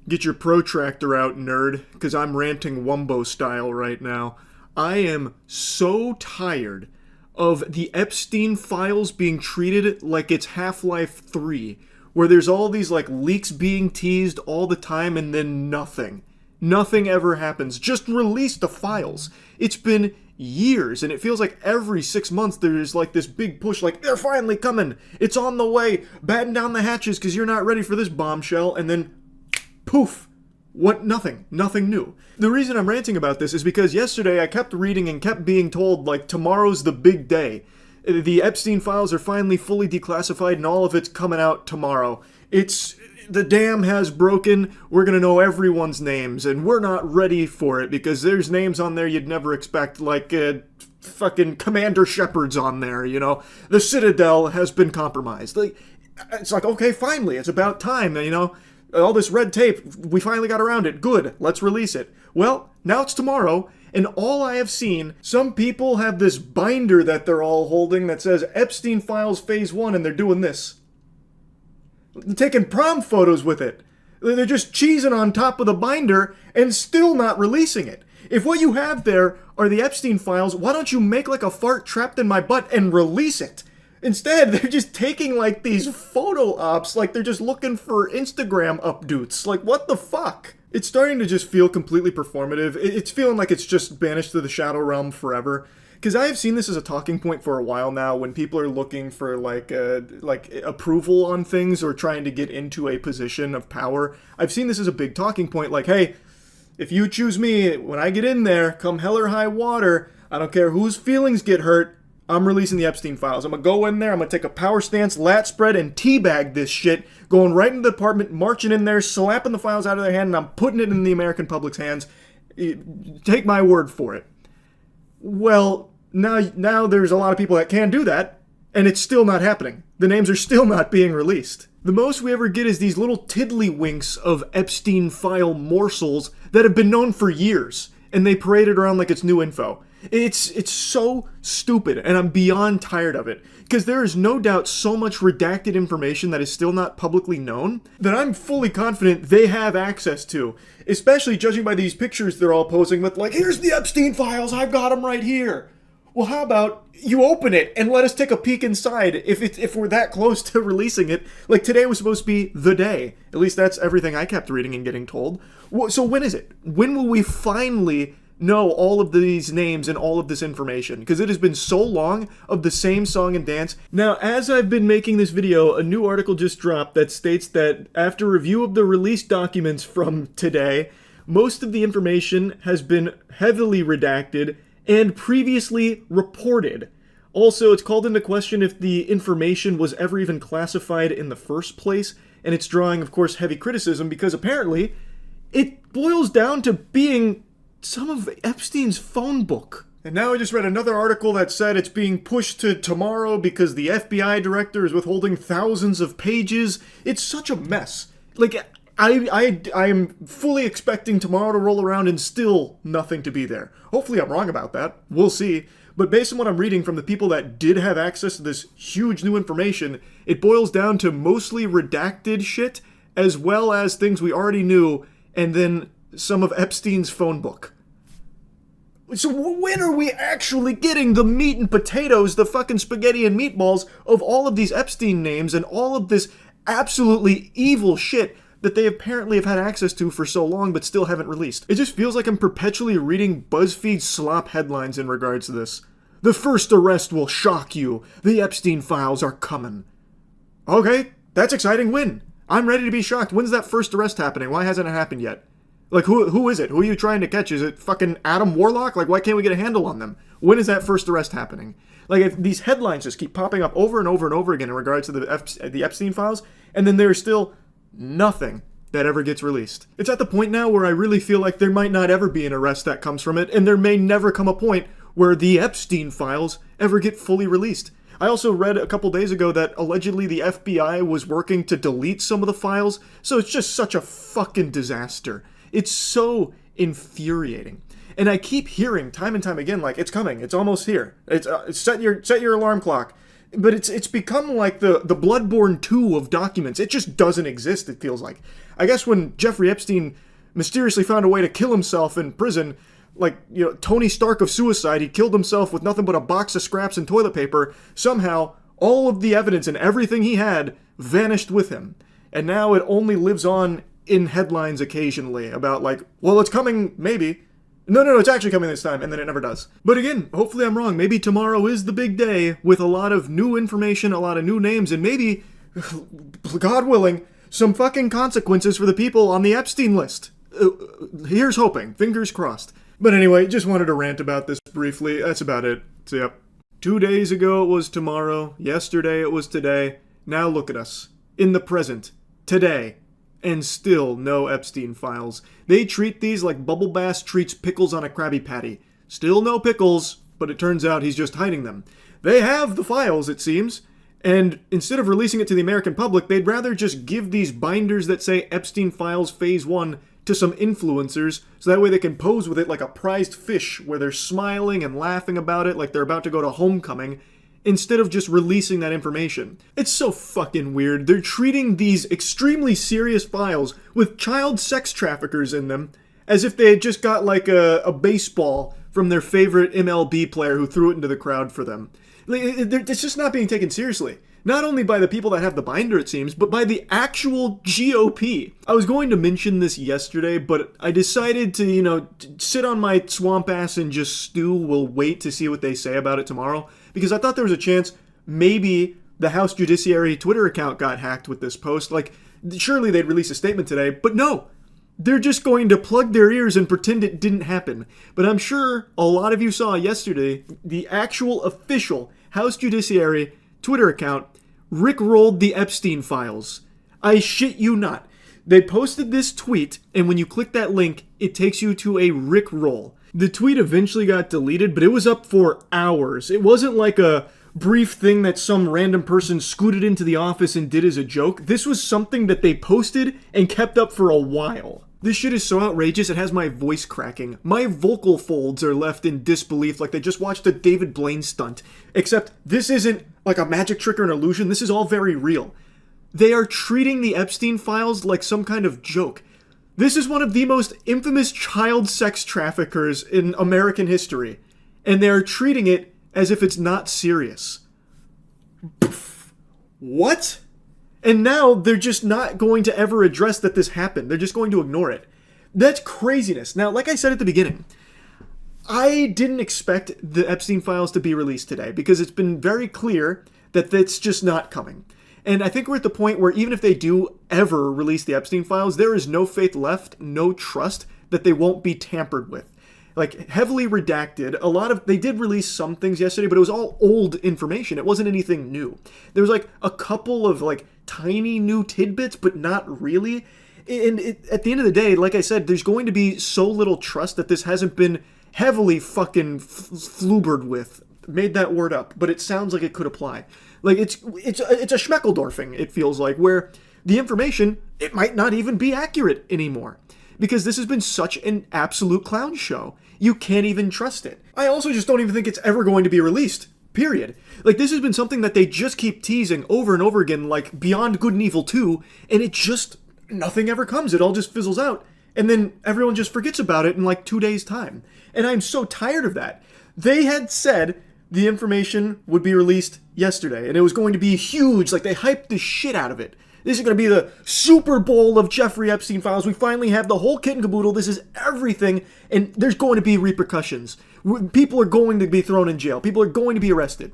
Get your protractor out, nerd, because I'm ranting Wumbo style right now. I am so tired of the Epstein files being treated like it's Half-Life 3, where there's all these like leaks being teased all the time and then nothing. Nothing ever happens. Just release the files. It's been years, and it feels like every 6 months there's like this big push, like, they're finally coming. It's on the way. Batten down the hatches because you're not ready for this bombshell, and then poof. What? Nothing. Nothing new. The reason I'm ranting about this is because yesterday I kept reading and kept being told, like, tomorrow's the big day. The Epstein files are finally fully declassified and all of it's coming out tomorrow. The dam has broken, we're gonna know everyone's names, and we're not ready for it because there's names on there you'd never expect, like, fucking Commander Shepard's on there, you know? The Citadel has been compromised. It's like, okay, finally, it's about time, you know? All this red tape, we finally got around it. Good, let's release it. Well, now it's tomorrow, and all I have seen, some people have this binder that they're all holding that says Epstein Files Phase 1, and they're doing this. They're taking prom photos with it. They're just cheesing on top of the binder and still not releasing it. If what you have there are the Epstein files, why don't you make like a fart trapped in my butt and release it? Instead, they're just taking, like, these photo ops, like they're just looking for Instagram updates. Like, what the fuck? It's starting to just feel completely performative. It's feeling like it's just banished to the shadow realm forever. Because I have seen this as a talking point for a while now when people are looking for, like approval on things or trying to get into a position of power. I've seen this as a big talking point, like, hey, if you choose me, when I get in there, come hell or high water, I don't care whose feelings get hurt, I'm releasing the Epstein files. I'm gonna go in there, I'm gonna take a power stance, lat spread, and teabag this shit, going right into the department, marching in there, slapping the files out of their hand, and I'm putting it in the American public's hands. Take my word for it. Well, now there's a lot of people that can do that, and it's still not happening. The names are still not being released. The most we ever get is these little tiddlywinks of Epstein file morsels that have been known for years, and they parade it around like it's new info. It's so stupid, and I'm beyond tired of it, because there is no doubt so much redacted information that is still not publicly known that I'm fully confident they have access to, especially judging by these pictures they're all posing with, like, here's the Epstein files, I've got them right here. Well, how about you open it and let us take a peek inside if we're that close to releasing it? Like, today was supposed to be the day. At least that's everything I kept reading and getting told. So when is it? When will we finally know all of these names and all of this information? Because it has been so long of the same song and dance. Now, as I've been making this video, a new article just dropped that states that after review of the release documents from today, most of the information has been heavily redacted and previously reported. Also, it's called into question if the information was ever even classified in the first place, and it's drawing, of course, heavy criticism because apparently it boils down to being some of Epstein's phone book. And now I just read another article that said it's being pushed to tomorrow because the FBI director is withholding thousands of pages. It's such a mess. Like, I am fully expecting tomorrow to roll around and still nothing to be there. Hopefully I'm wrong about that. We'll see. But based on what I'm reading from the people that did have access to this huge new information, it boils down to mostly redacted shit, as well as things we already knew, and then some of Epstein's phone book. So when are we actually getting the meat and potatoes, the fucking spaghetti and meatballs of all of these Epstein names and all of this absolutely evil shit that they apparently have had access to for so long but still haven't released? It just feels like I'm perpetually reading BuzzFeed slop headlines in regards to this. The first arrest will shock you. The Epstein files are coming. Okay, that's exciting. When? I'm ready to be shocked. When's that first arrest happening? Why hasn't it happened yet? Like, who is it? Who are you trying to catch? Is it fucking Adam Warlock? Like, why can't we get a handle on them? When is that first arrest happening? Like, if these headlines just keep popping up over and over and over again in regards to the Epstein files, and then there's still nothing that ever gets released. It's at the point now where I really feel like there might not ever be an arrest that comes from it, and there may never come a point where the Epstein files ever get fully released. I also read a couple days ago that allegedly the FBI was working to delete some of the files, so it's just such a fucking disaster. It's so infuriating. And I keep hearing time and time again, like, it's coming, it's almost here. It's set your alarm clock. But it's become like the Bloodborne 2 of documents. It just doesn't exist, it feels like. I guess when Jeffrey Epstein mysteriously found a way to kill himself in prison, like, Tony Stark of suicide, he killed himself with nothing but a box of scraps and toilet paper. Somehow, all of the evidence and everything he had vanished with him. And now it only lives on in headlines occasionally about like, well, it's coming, maybe. No, it's actually coming this time, and then it never does. But again, hopefully I'm wrong. Maybe tomorrow is the big day with a lot of new information, a lot of new names, and maybe, God willing, some fucking consequences for the people on the Epstein list. Here's hoping. Fingers crossed. But anyway, just wanted to rant about this briefly. That's about it. So, yep. 2 days ago it was tomorrow. Yesterday it was today. Now look at us. In the present. Today. And still no Epstein files. They treat these like Bubble Bass treats pickles on a Krabby Patty. Still no pickles, but it turns out he's just hiding them. They have the files, it seems, and instead of releasing it to the American public, they'd rather just give these binders that say Epstein Files Phase 1 to some influencers, so that way they can pose with it like a prized fish, where they're smiling and laughing about it like they're about to go to homecoming, instead of just releasing that information. It's so fucking weird. They're treating these extremely serious files with child sex traffickers in them as if they had just got like a baseball from their favorite MLB player who threw it into the crowd for them. It's just not being taken seriously. Not only by the people that have the binder, it seems, but by the actual GOP. I was going to mention this yesterday, but I decided to, sit on my swamp ass and just stew. We'll wait to see what they say about it tomorrow. Because I thought there was a chance maybe the House Judiciary Twitter account got hacked with this post. Like, surely they'd release a statement today, but no. They're just going to plug their ears and pretend it didn't happen. But I'm sure a lot of you saw yesterday the actual official House Judiciary Twitter account rickrolled the Epstein files. I shit you not. They posted this tweet, and when you click that link, it takes you to a rickroll. The tweet eventually got deleted, but it was up for hours. It wasn't like a brief thing that some random person scooted into the office and did as a joke. This was something that they posted and kept up for a while. This shit is so outrageous, it has my voice cracking. My vocal folds are left in disbelief like they just watched a David Blaine stunt. Except this isn't like a magic trick or an illusion, this is all very real. They are treating the Epstein files like some kind of joke. This is one of the most infamous child sex traffickers in American history, and they are treating it as if it's not serious. Pff, what? And now they're just not going to ever address that this happened. They're just going to ignore it. That's craziness. Now, like I said at the beginning, I didn't expect the Epstein files to be released today because it's been very clear that that's just not coming. And I think we're at the point where even if they do ever release the Epstein files, there is no faith left, no trust that they won't be tampered with. Like, heavily redacted. They did release some things yesterday, but it was all old information. It wasn't anything new. There was like a couple of like tiny new tidbits, but not really. And at the end of the day, like I said, there's going to be so little trust that this hasn't been heavily fucking flubered with. Made that word up, but it sounds like it could apply. Like, it's a Schmeckeldorfing, it feels like, where the information, it might not even be accurate anymore. Because this has been such an absolute clown show. You can't even trust it. I also just don't even think it's ever going to be released. Period. Like, this has been something that they just keep teasing over and over again, like Beyond Good and Evil 2, and it just, nothing ever comes. It all just fizzles out. And then everyone just forgets about it in like 2 days' time. And I'm so tired of that. They had said the information would be released yesterday, and it was going to be huge. Like, they hyped the shit out of it. This is going to be the Super Bowl of Jeffrey Epstein files. We finally have the whole kit and caboodle. This is everything, and there's going to be repercussions. People are going to be thrown in jail. People are going to be arrested.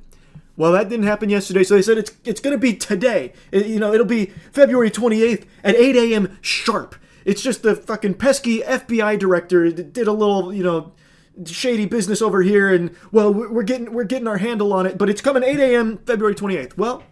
Well, that didn't happen yesterday, so they said it's going to be today. It'll be February 28th at 8 a.m. sharp. It's just the fucking pesky FBI director did a little, shady business over here, and, well, we're getting our handle on it, but it's coming 8 a.m. February 28th. Well,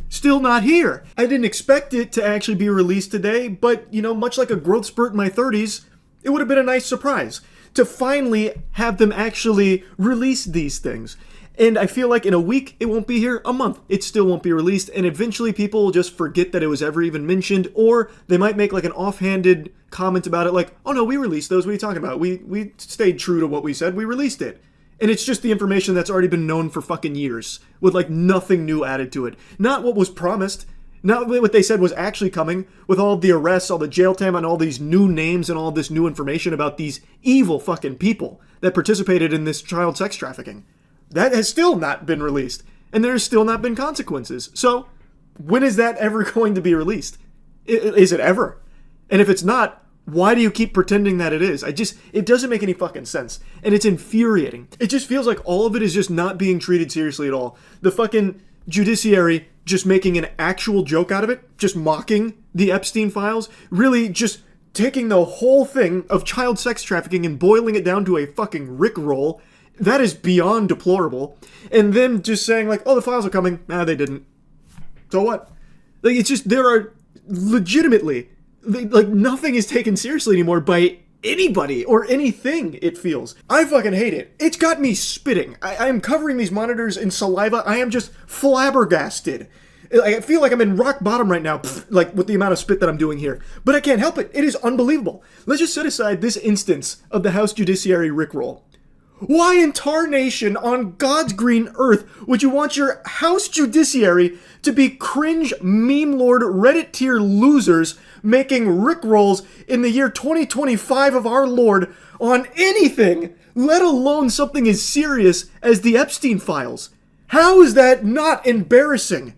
still not here. I didn't expect it to actually be released today, but, much like a growth spurt in my 30s, it would have been a nice surprise to finally have them actually release these things. And I feel like in a week, it won't be here. A month, it still won't be released. And eventually people will just forget that it was ever even mentioned, or they might make like an offhanded comment about it like, oh no, we released those. What are you talking about? We stayed true to what we said. We released it. And it's just the information that's already been known for fucking years, with like nothing new added to it. Not what was promised, not what they said was actually coming, with all the arrests, all the jail time, and all these new names and all this new information about these evil fucking people that participated in this child sex trafficking. That has still not been released, and there's still not been consequences. So, when is that ever going to be released? Is it ever? And if it's not, why do you keep pretending that it is? It doesn't make any fucking sense. And it's infuriating. It just feels like all of it is just not being treated seriously at all. The fucking judiciary just making an actual joke out of it, just mocking the Epstein files, really just taking the whole thing of child sex trafficking and boiling it down to a fucking rickroll. That is beyond deplorable. And then just saying like, oh, the files are coming. Nah, they didn't. So what? Like, it's just, there are legitimately, like, nothing is taken seriously anymore by anybody or anything, it feels. I fucking hate it. It's got me spitting. I am covering these monitors in saliva. I am just flabbergasted. I feel like I'm in rock bottom right now, like with the amount of spit that I'm doing here. But I can't help it. It is unbelievable. Let's just set aside this instance of the House Judiciary rickroll. Why in tarnation on God's green earth would you want your House Judiciary to be cringe meme lord Reddit tier losers making rickrolls in the year 2025 of our Lord on anything, let alone something as serious as the Epstein files? How is that not embarrassing?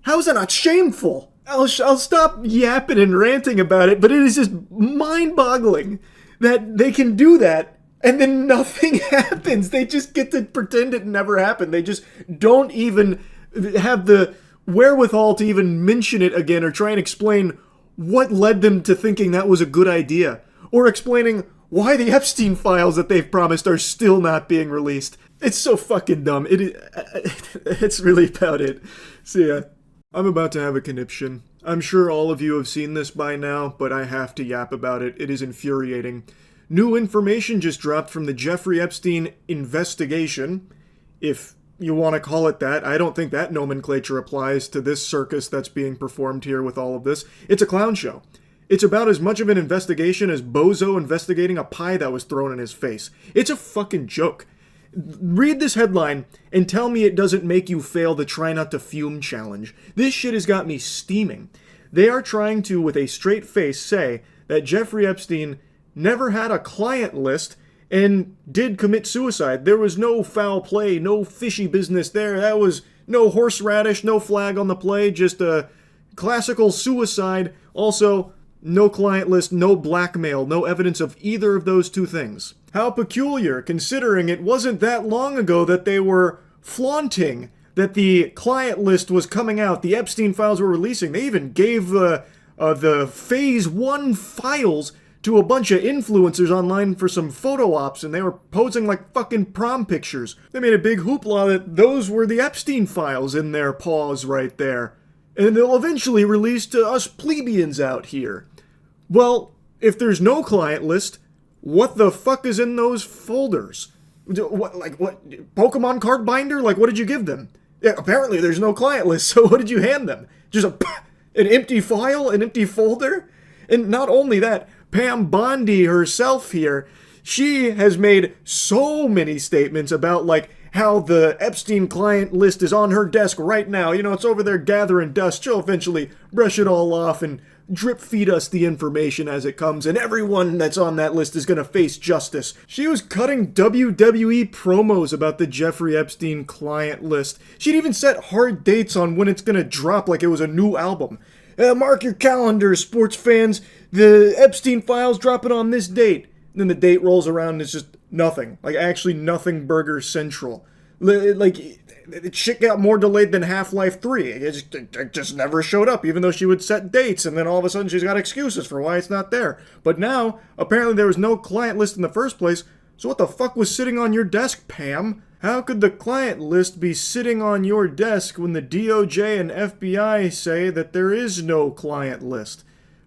How is that not shameful? I'll stop yapping and ranting about it, but it is just mind-boggling that they can do that and then nothing happens. They just get to pretend it never happened. They just don't even have the wherewithal to even mention it again or try and explain what led them to thinking that was a good idea, or explaining why the Epstein files that they've promised are still not being released. It's so fucking dumb. It's really about it. See ya. I'm about to have a conniption. I'm sure all of you have seen this by now, but I have to yap about it. It is infuriating. New information just dropped from the Jeffrey Epstein investigation, if you want to call it that. I don't think that nomenclature applies to this circus that's being performed here with all of this. It's a clown show. It's about as much of an investigation as Bozo investigating a pie that was thrown in his face. It's a fucking joke. Read this headline and tell me it doesn't make you fail the try not to fume challenge. This shit has got me steaming. They are trying to, with a straight face, say that Jeffrey Epstein never had a client list and did commit suicide. There was no foul play, no fishy business there. That was no horseradish, no flag on the play, just a classical suicide. Also, no client list, no blackmail, no evidence of either of those two things. How peculiar, considering it wasn't that long ago that they were flaunting that the client list was coming out, the Epstein files were releasing. They even gave the Phase 1 files to a bunch of influencers online for some photo ops, and they were posing like fucking prom pictures. They made a big hoopla that those were the Epstein files in their paws right there. And they'll eventually release to us plebeians out here. Well, if there's no client list, what the fuck is in those folders? What, Pokemon card binder? Like, what did you give them? Yeah, apparently there's no client list, so what did you hand them? Just an empty file? An empty folder? And not only that, Pam Bondi herself here, she has made so many statements about, like, how the Epstein client list is on her desk right now. You know, it's over there gathering dust. She'll eventually brush it all off and drip feed us the information as it comes, and everyone that's on that list is gonna face justice. She was cutting WWE promos about the Jeffrey Epstein client list. She'd even set hard dates on when it's gonna drop like it was a new album. Mark your calendars, sports fans. The Epstein files dropping on this date. And then the date rolls around and it's just nothing. Like, actually nothing Burger Central. Like, shit got more delayed than Half-Life 3. It just never showed up, even though she would set dates, and then all of a sudden she's got excuses for why it's not there. But now, apparently there was no client list in the first place, so what the fuck was sitting on your desk, Pam? How could the client list be sitting on your desk when the DOJ and FBI say that there is no client list?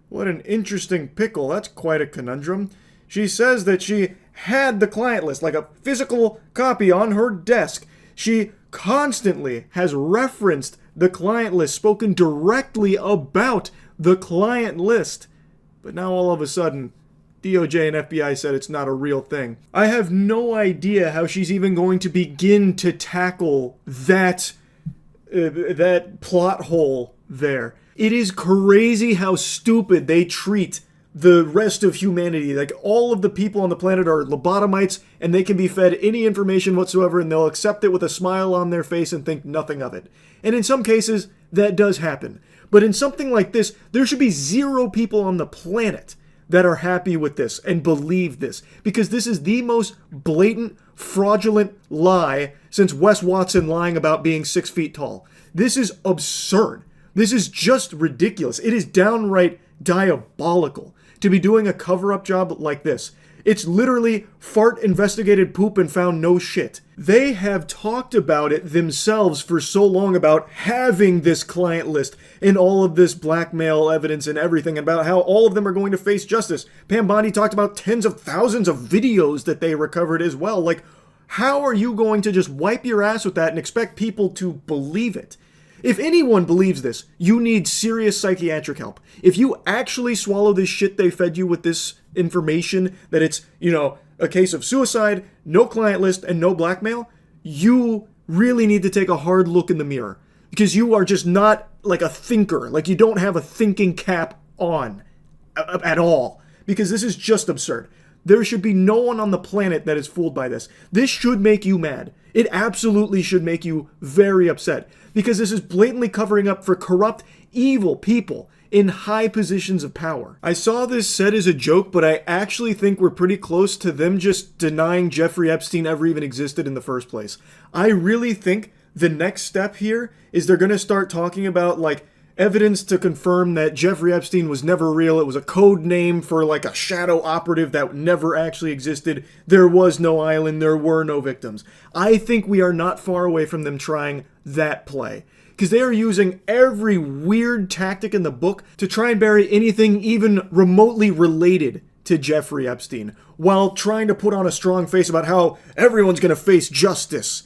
What an interesting pickle. That's quite a conundrum. She says that she had the client list, like a physical copy on her desk. She constantly has referenced the client list, spoken directly about the client list. But now all of a sudden, DOJ and FBI said it's not a real thing. I have no idea how she's even going to begin to tackle that plot hole there. It is crazy how stupid they treat the rest of humanity. Like, all of the people on the planet are lobotomites, and they can be fed any information whatsoever, and they'll accept it with a smile on their face and think nothing of it. And in some cases, that does happen. But in something like this, there should be 0 people on the planet that are happy with this and believe this. Because this is the most blatant, fraudulent lie since Wes Watson lying about being 6 feet tall. This is absurd. This is just ridiculous. It is downright diabolical to be doing a cover-up job like this. It's literally fart investigated poop and found no shit. They have talked about it themselves for so long about having this client list and all of this blackmail evidence and everything, about how all of them are going to face justice. Pam Bondi talked about tens of thousands of videos that they recovered as well. Like, how are you going to just wipe your ass with that and expect people to believe it? If anyone believes this, you need serious psychiatric help. If you actually swallow this shit they fed you with this information, that it's, a case of suicide, no client list, and no blackmail, you really need to take a hard look in the mirror. Because you are just not like a thinker. Like, you don't have a thinking cap on at all. Because this is just absurd. There should be no one on the planet that is fooled by this. This should make you mad. It absolutely should make you very upset. Because this is blatantly covering up for corrupt, evil people in high positions of power. I saw this said as a joke, but I actually think we're pretty close to them just denying Jeffrey Epstein ever even existed in the first place. I really think the next step here is they're going to start talking about, like, evidence to confirm that Jeffrey Epstein was never real. It was a code name for, like, a shadow operative that never actually existed. There was no island. There were no victims. I think we are not far away from them trying that play. Because they are using every weird tactic in the book to try and bury anything even remotely related to Jeffrey Epstein, while trying to put on a strong face about how everyone's going to face justice.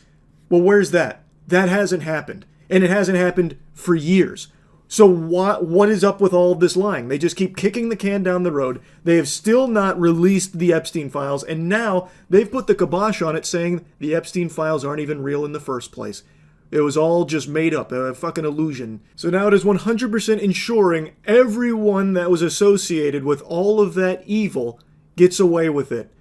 Well, where's that? That hasn't happened. And it hasn't happened for years. So what is up with all of this lying? They just keep kicking the can down the road. They have still not released the Epstein files, and now they've put the kibosh on it, saying the Epstein files aren't even real in the first place. It was all just made up, a fucking illusion. So now it is 100% ensuring everyone that was associated with all of that evil gets away with it.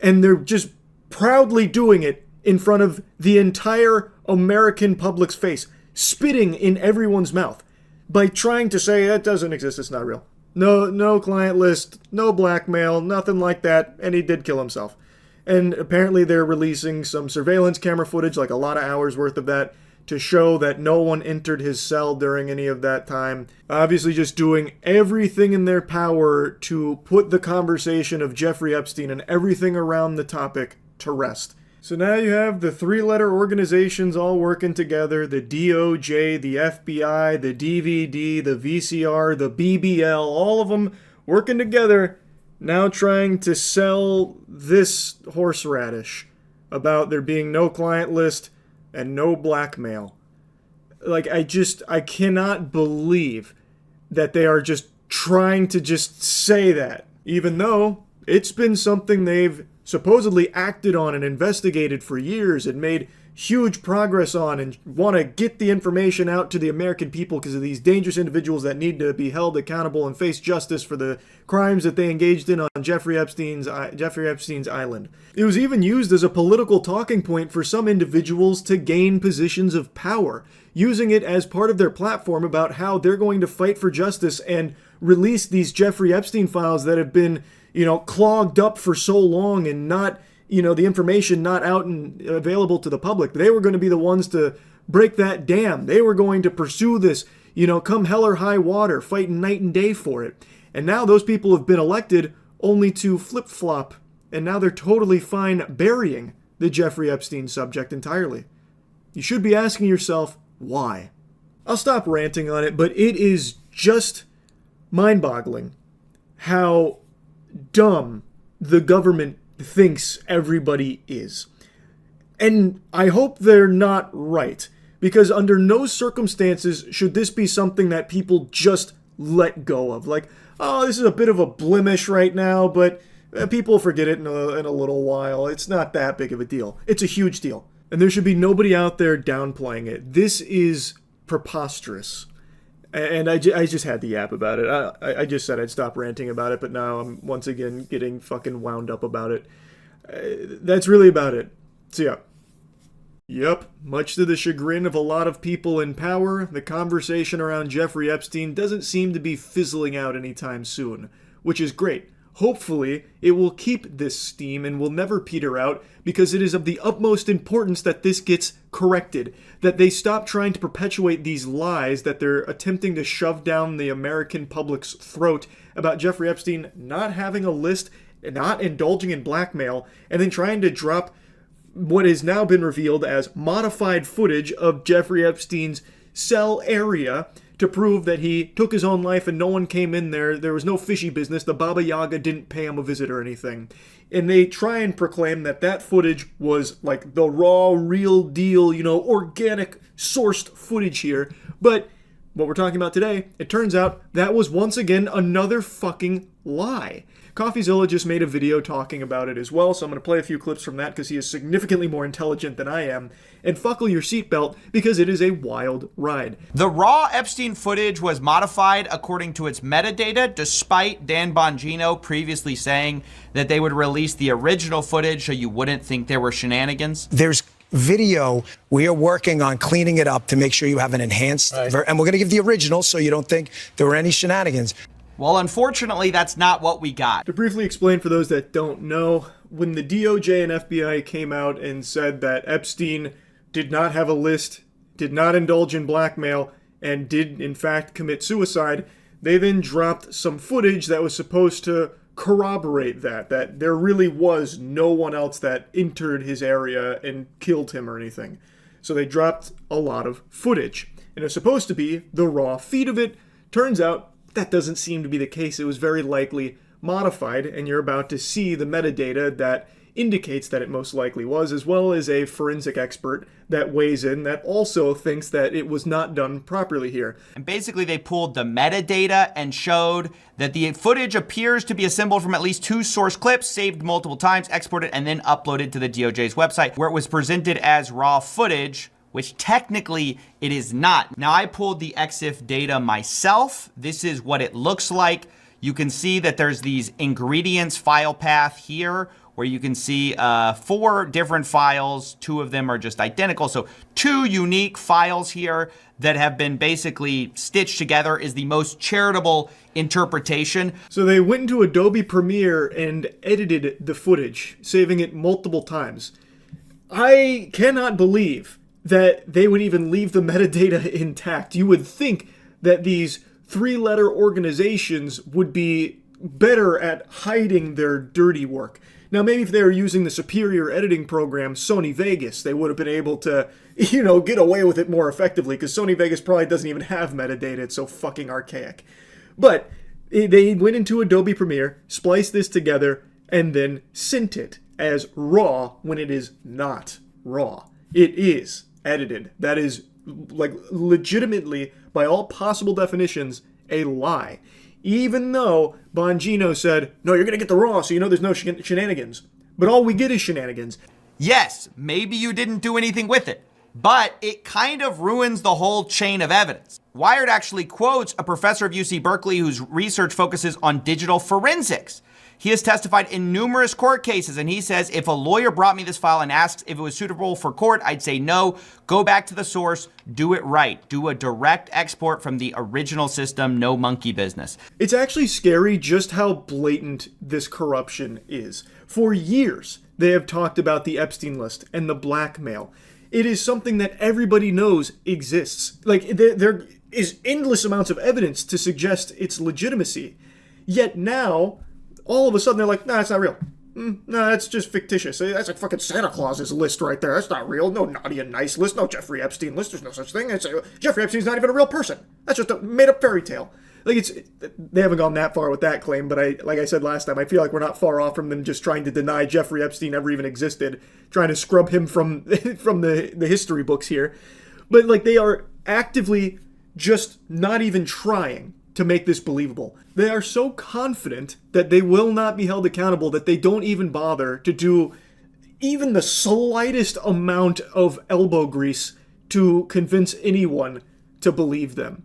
And they're just proudly doing it in front of the entire American public's face, spitting in everyone's mouth by trying to say it doesn't exist, it's not real. No client list, no blackmail, nothing like that, and he did kill himself. And apparently they're releasing some surveillance camera footage, like a lot of hours worth of that, to show that no one entered his cell during any of that time. Obviously just doing everything in their power to put the conversation of Jeffrey Epstein and everything around the topic to rest. So now you have the 3-letter organizations all working together, the DOJ, the FBI, the DVD, the VCR, the BBL, all of them working together, now trying to sell this horseradish about there being no client list and no blackmail. Like, I cannot believe that they are just trying to just say that, even though it's been something they've supposedly acted on and investigated for years and made huge progress on and want to get the information out to the American people because of these dangerous individuals that need to be held accountable and face justice for the crimes that they engaged in on Jeffrey Epstein's island. It was even used as a political talking point for some individuals to gain positions of power, using it as part of their platform about how they're going to fight for justice and release these Jeffrey Epstein files that have been, clogged up for so long and not, the information not out and available to the public. They were going to be the ones to break that dam. They were going to pursue this, come hell or high water, fighting night and day for it. And now those people have been elected only to flip-flop, and now they're totally fine burying the Jeffrey Epstein subject entirely. You should be asking yourself, why? I'll stop ranting on it, but it is just mind-boggling how dumb the government thinks everybody is. And I hope they're not right, because under no circumstances should this be something that people just let go of. Like, oh, this is a bit of a blemish right now, but, People forget it in a little while. It's not that big of a deal. It's a huge deal. And there should be nobody out there downplaying it. This is preposterous. And I just had to yap about it. I just said I'd stop ranting about it, but now I'm once again getting fucking wound up about it. That's really about it. So yeah. Yep, much to the chagrin of a lot of people in power, the conversation around Jeffrey Epstein doesn't seem to be fizzling out anytime soon, which is great. Hopefully, it will keep this steam and will never peter out, because it is of the utmost importance that this gets corrected, that they stop trying to perpetuate these lies that they're attempting to shove down the American public's throat about Jeffrey Epstein not having a list, not indulging in blackmail, and then trying to drop what has now been revealed as modified footage of Jeffrey Epstein's cell area to prove that he took his own life and no one came in there. There was no fishy business. The Baba Yaga didn't pay him a visit or anything. And they try and proclaim that that footage was like the raw, real deal, organic sourced footage here. But what we're talking about today, it turns out that was once again another fucking lie. CoffeeZilla just made a video talking about it as well, so I'm going to play a few clips from that because he is significantly more intelligent than I am. And buckle your seatbelt because it is a wild ride. The raw Epstein footage was modified according to its metadata, despite Dan Bongino previously saying that they would release the original footage so you wouldn't think there were shenanigans. There's video. We are working on cleaning it up to make sure you have an enhanced, and we're going to give the original so you don't think there were any shenanigans. Well, unfortunately, that's not what we got. To briefly explain for those that don't know, when the DOJ and FBI came out and said that Epstein did not have a list, did not indulge in blackmail, and did in fact commit suicide, they then dropped some footage that was supposed to corroborate that there really was no one else that entered his area and killed him or anything. So they dropped a lot of footage. And it was supposed to be the raw feed of it. Turns out that doesn't seem to be the case. It was very likely modified, and you're about to see the metadata that indicates that it most likely was, as well as a forensic expert that weighs in that also thinks that it was not done properly here. And basically they pulled the metadata and showed that the footage appears to be assembled from at least 2 source clips, saved multiple times, exported, and then uploaded to the DOJ's website, where it was presented as raw footage, which technically it is not. Now, I pulled the EXIF data myself. This is what it looks like. You can see that there's these ingredients file path here, where you can see 4 different files. 2 of them are just identical. So 2 unique files here that have been basically stitched together is the most charitable interpretation. So they went into Adobe Premiere and edited the footage, saving it multiple times. I cannot believe that they would even leave the metadata intact. You would think that these 3-letter organizations would be better at hiding their dirty work. Now, maybe if they were using the superior editing program, Sony Vegas, they would have been able to, get away with it more effectively, because Sony Vegas probably doesn't even have metadata. It's so fucking archaic. But they went into Adobe Premiere, spliced this together, and then sent it as raw when it is not raw. It is edited. That is, legitimately, by all possible definitions, a lie. Even though Bongino said, no, you're going to get the raw, so there's no shenanigans. But all we get is shenanigans. Yes, maybe you didn't do anything with it, but it kind of ruins the whole chain of evidence. Wired actually quotes a professor of UC Berkeley whose research focuses on digital forensics. He has testified in numerous court cases, and he says, if a lawyer brought me this file and asked if it was suitable for court, I'd say no. Go back to the source. Do it right. Do a direct export from the original system. No monkey business. It's actually scary just how blatant this corruption is. For years, they have talked about the Epstein list and the blackmail. It is something that everybody knows exists. There is endless amounts of evidence to suggest its legitimacy. Yet now, all of a sudden, they're like, nah, it's not real. No, that's just fictitious. That's like fucking Santa Claus's list right there. That's not real. No naughty and nice list. No Jeffrey Epstein list. There's no such thing. Jeffrey Epstein's not even a real person. That's just a made-up fairy tale. They haven't gone that far with that claim, but like I said last time, I feel like we're not far off from them just trying to deny Jeffrey Epstein ever even existed, trying to scrub him from the history books here. But they are actively just not even trying to make this believable. They are so confident that they will not be held accountable that they don't even bother to do even the slightest amount of elbow grease to convince anyone to believe them.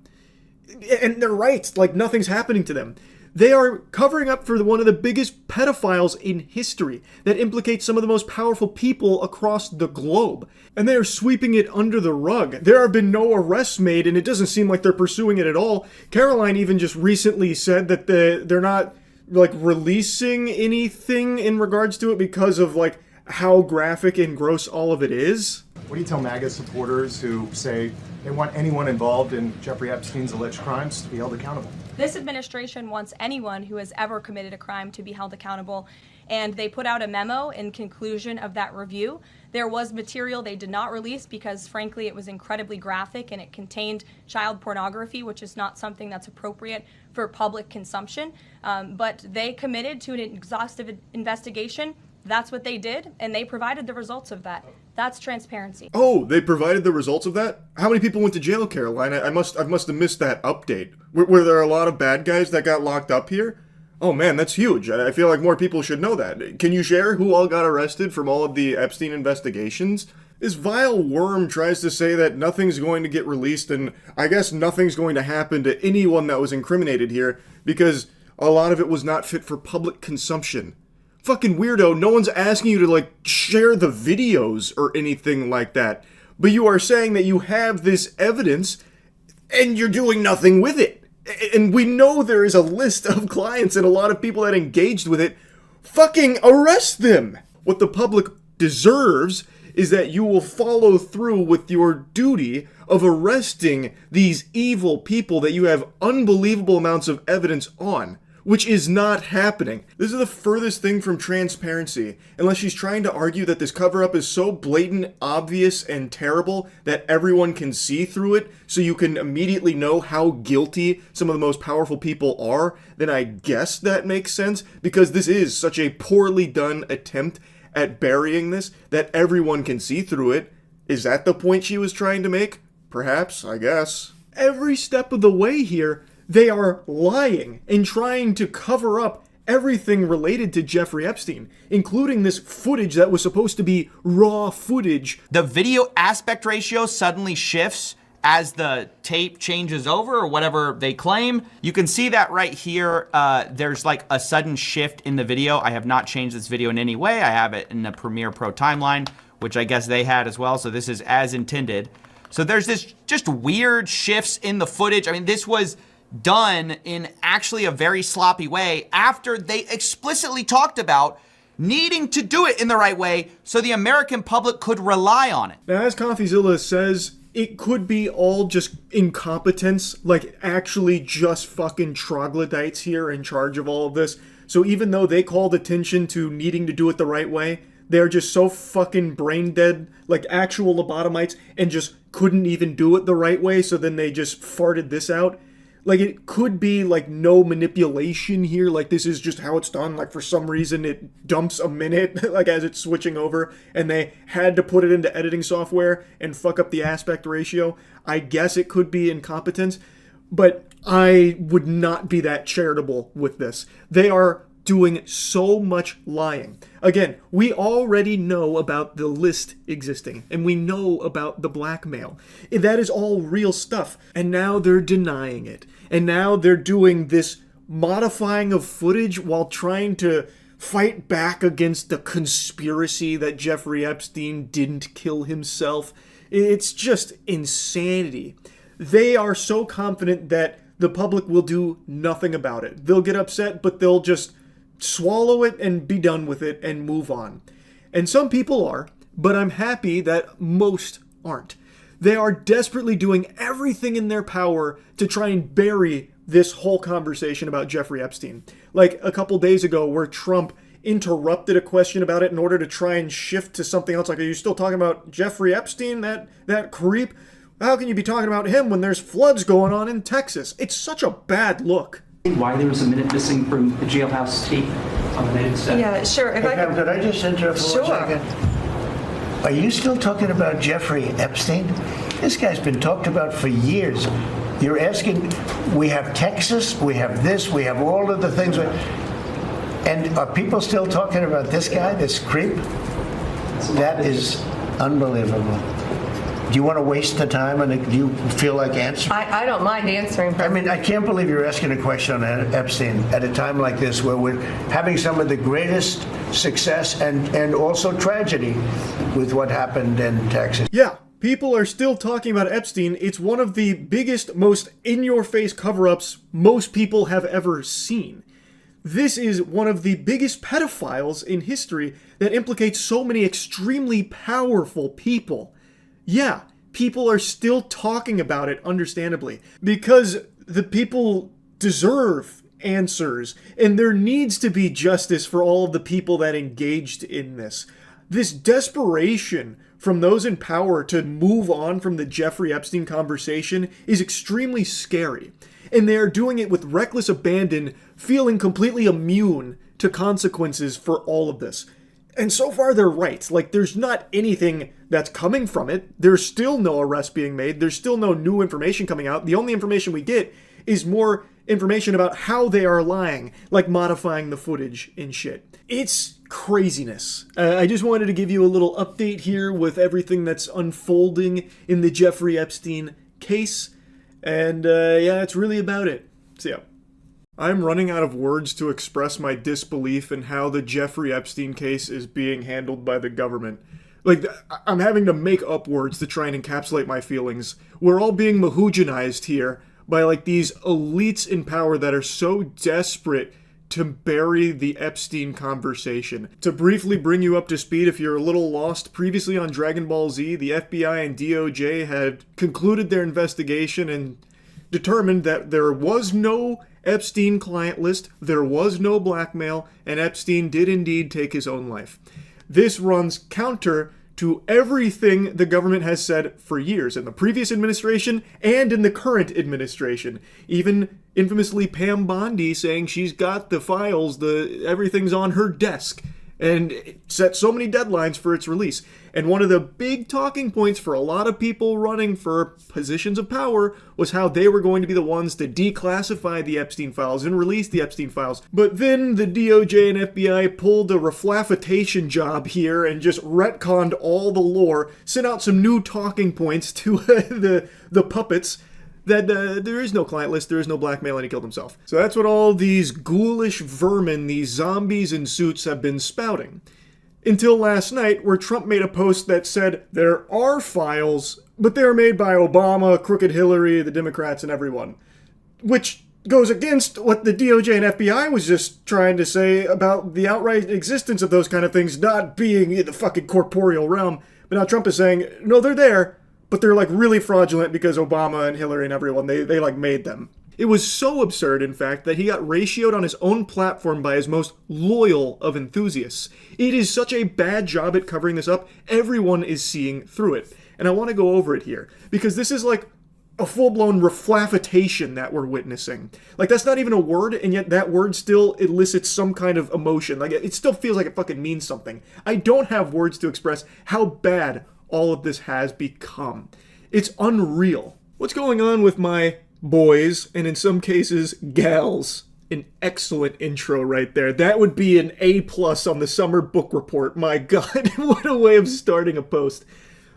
And they're right, like nothing's happening to them. They are covering up for one of the biggest pedophiles in history that implicates some of the most powerful people across the globe. And they are sweeping it under the rug. There have been no arrests made, and it doesn't seem like they're pursuing it at all. Caroline even just recently said that they're not, like, releasing anything in regards to it because of, like, how graphic and gross all of it is. What do you tell MAGA supporters who say they want anyone involved in Jeffrey Epstein's alleged crimes to be held accountable? This administration wants anyone who has ever committed a crime to be held accountable, and they put out a memo in conclusion of that review. There was material they did not release because, frankly, it was incredibly graphic and it contained child pornography, which is not something that's appropriate for public consumption. But they committed to an exhaustive investigation. That's what they did, and they provided the results of that. That's transparency. Oh, they provided the results of that? How many people went to jail, Caroline? I must have missed that update. Were there a lot of bad guys that got locked up here? Oh man, that's huge. I feel like more people should know that. Can you share who all got arrested from all of the Epstein investigations? This vile worm tries to say that nothing's going to get released, and I guess nothing's going to happen to anyone that was incriminated here because a lot of it was not fit for public consumption. Fucking weirdo, no one's asking you to, like, share the videos or anything like that. But you are saying that you have this evidence and you're doing nothing with it. And we know there is a list of clients and a lot of people that engaged with it. Fucking arrest them! What the public deserves is that you will follow through with your duty of arresting these evil people that you have unbelievable amounts of evidence on. Which is not happening. This is the furthest thing from transparency, unless she's trying to argue that this cover-up is so blatant, obvious, and terrible that everyone can see through it, so you can immediately know how guilty some of the most powerful people are. Then I guess that makes sense, because this is such a poorly done attempt at burying this that everyone can see through it. Is that the point she was trying to make? Perhaps, I guess. Every step of the way here, they are lying and trying to cover up everything related to Jeffrey Epstein, including this footage that was supposed to be raw footage. The video aspect ratio suddenly shifts as the tape changes over or whatever they claim. You can see that right here. There's like a sudden shift in the video. I have not changed this video in any way. I have it in the Premiere Pro timeline, which I guess they had as well. So this is as intended. So there's this just weird shifts in the footage. I mean, this was done in actually a very sloppy way after they explicitly talked about needing to do it in the right way so the American public could rely on it. Now, as CoffeeZilla says, it could be all just incompetence, like actually just fucking troglodytes here in charge of all of this. So even though they called attention to needing to do it the right way, they're just so fucking brain dead, like actual lobotomites, and just couldn't even do it the right way, so then they just farted this out. Like, it could be, like, no manipulation here, like, this is just how it's done, like, for some reason it dumps a minute, like, as it's switching over, and they had to put it into editing software and fuck up the aspect ratio. I guess it could be incompetence, but I would not be that charitable with this. They are doing so much lying. Again, we already know about the list existing, and we know about the blackmail. That is all real stuff, and now they're denying it. And now they're doing this modifying of footage while trying to fight back against the conspiracy that Jeffrey Epstein didn't kill himself. It's just insanity. They are so confident that the public will do nothing about it. They'll get upset, but they'll just swallow it and be done with it and move on. And some people are, but I'm happy that most aren't. They are desperately doing everything in their power to try and bury this whole conversation about Jeffrey Epstein. Like a couple days ago where Trump interrupted a question about it in order to try and shift to something else. Like, are you still talking about Jeffrey Epstein, that creep? How can you be talking about him when there's floods going on in Texas? It's such a bad look. Why there was a minute missing from the jailhouse tape on the native set? Yeah, sure. Hey, Pam, could I just interrupt for 1 second? Are you still talking about Jeffrey Epstein? This guy's been talked about for years. You're asking, we have Texas, we have this, we have all of the things. And are people still talking about this guy, this creep? That is unbelievable. Do you want to waste the time, and do you feel like answering? I don't mind answering. I mean, I can't believe you're asking a question on Epstein at a time like this, where we're having some of the greatest success and also tragedy with what happened in Texas. Yeah, people are still talking about Epstein. It's one of the biggest, most in-your-face cover-ups most people have ever seen. This is one of the biggest pedophiles in history that implicates so many extremely powerful people. Yeah, people are still talking about it, understandably, because the people deserve answers, and there needs to be justice for all of the people that engaged in this. This desperation from those in power to move on from the Jeffrey Epstein conversation is extremely scary, and they are doing it with reckless abandon, feeling completely immune to consequences for all of this. And so far, they're right. Like, there's not anything that's coming from it. There's still no arrest being made. There's still no new information coming out. The only information we get is more information about how they are lying, like modifying the footage and shit. It's craziness. I just wanted to give you a little update here with everything that's unfolding in the Jeffrey Epstein case. And yeah, that's really about it. So yeah. I'm running out of words to express my disbelief in how the Jeffrey Epstein case is being handled by the government. Like, I'm having to make up words to try and encapsulate my feelings. We're all being mahoujanized here by, like, these elites in power that are so desperate to bury the Epstein conversation. To briefly bring you up to speed, if you're a little lost, previously on Dragon Ball Z, the FBI and DOJ had concluded their investigation and determined that there was no Epstein client list, there was no blackmail, and Epstein did indeed take his own life. This runs counter to everything the government has said for years, in the previous administration and in the current administration. Even infamously Pam Bondi saying she's got the files, everything's on her desk, and it set so many deadlines for its release. And one of the big talking points for a lot of people running for positions of power was how they were going to be the ones to declassify the Epstein files and release the Epstein files. But then the DOJ and FBI pulled a reflafitation job here and just retconned all the lore, sent out some new talking points to the puppets, that there is no client list, there is no blackmail, and he killed himself. So that's what all these ghoulish vermin, these zombies in suits, have been spouting. Until last night, where Trump made a post that said there are files, but they are made by Obama, Crooked Hillary, the Democrats, and everyone. Which goes against what the DOJ and FBI was just trying to say about the outright existence of those kind of things not being in the fucking corporeal realm. But now Trump is saying, no, they're there, but they're like really fraudulent because Obama and Hillary and everyone, they like made them. It was so absurd, in fact, that he got ratioed on his own platform by his most loyal of enthusiasts. It is such a bad job at covering this up, everyone is seeing through it. And I want to go over it here, because this is like a full-blown reflafitation that we're witnessing. Like, that's not even a word, and yet that word still elicits some kind of emotion. Like, it still feels like it fucking means something. I don't have words to express how bad all of this has become. It's unreal. What's going on with my boys, and in some cases, gals? An excellent intro right there. That would be an A+ on the summer book report. My God, what a way of starting a post.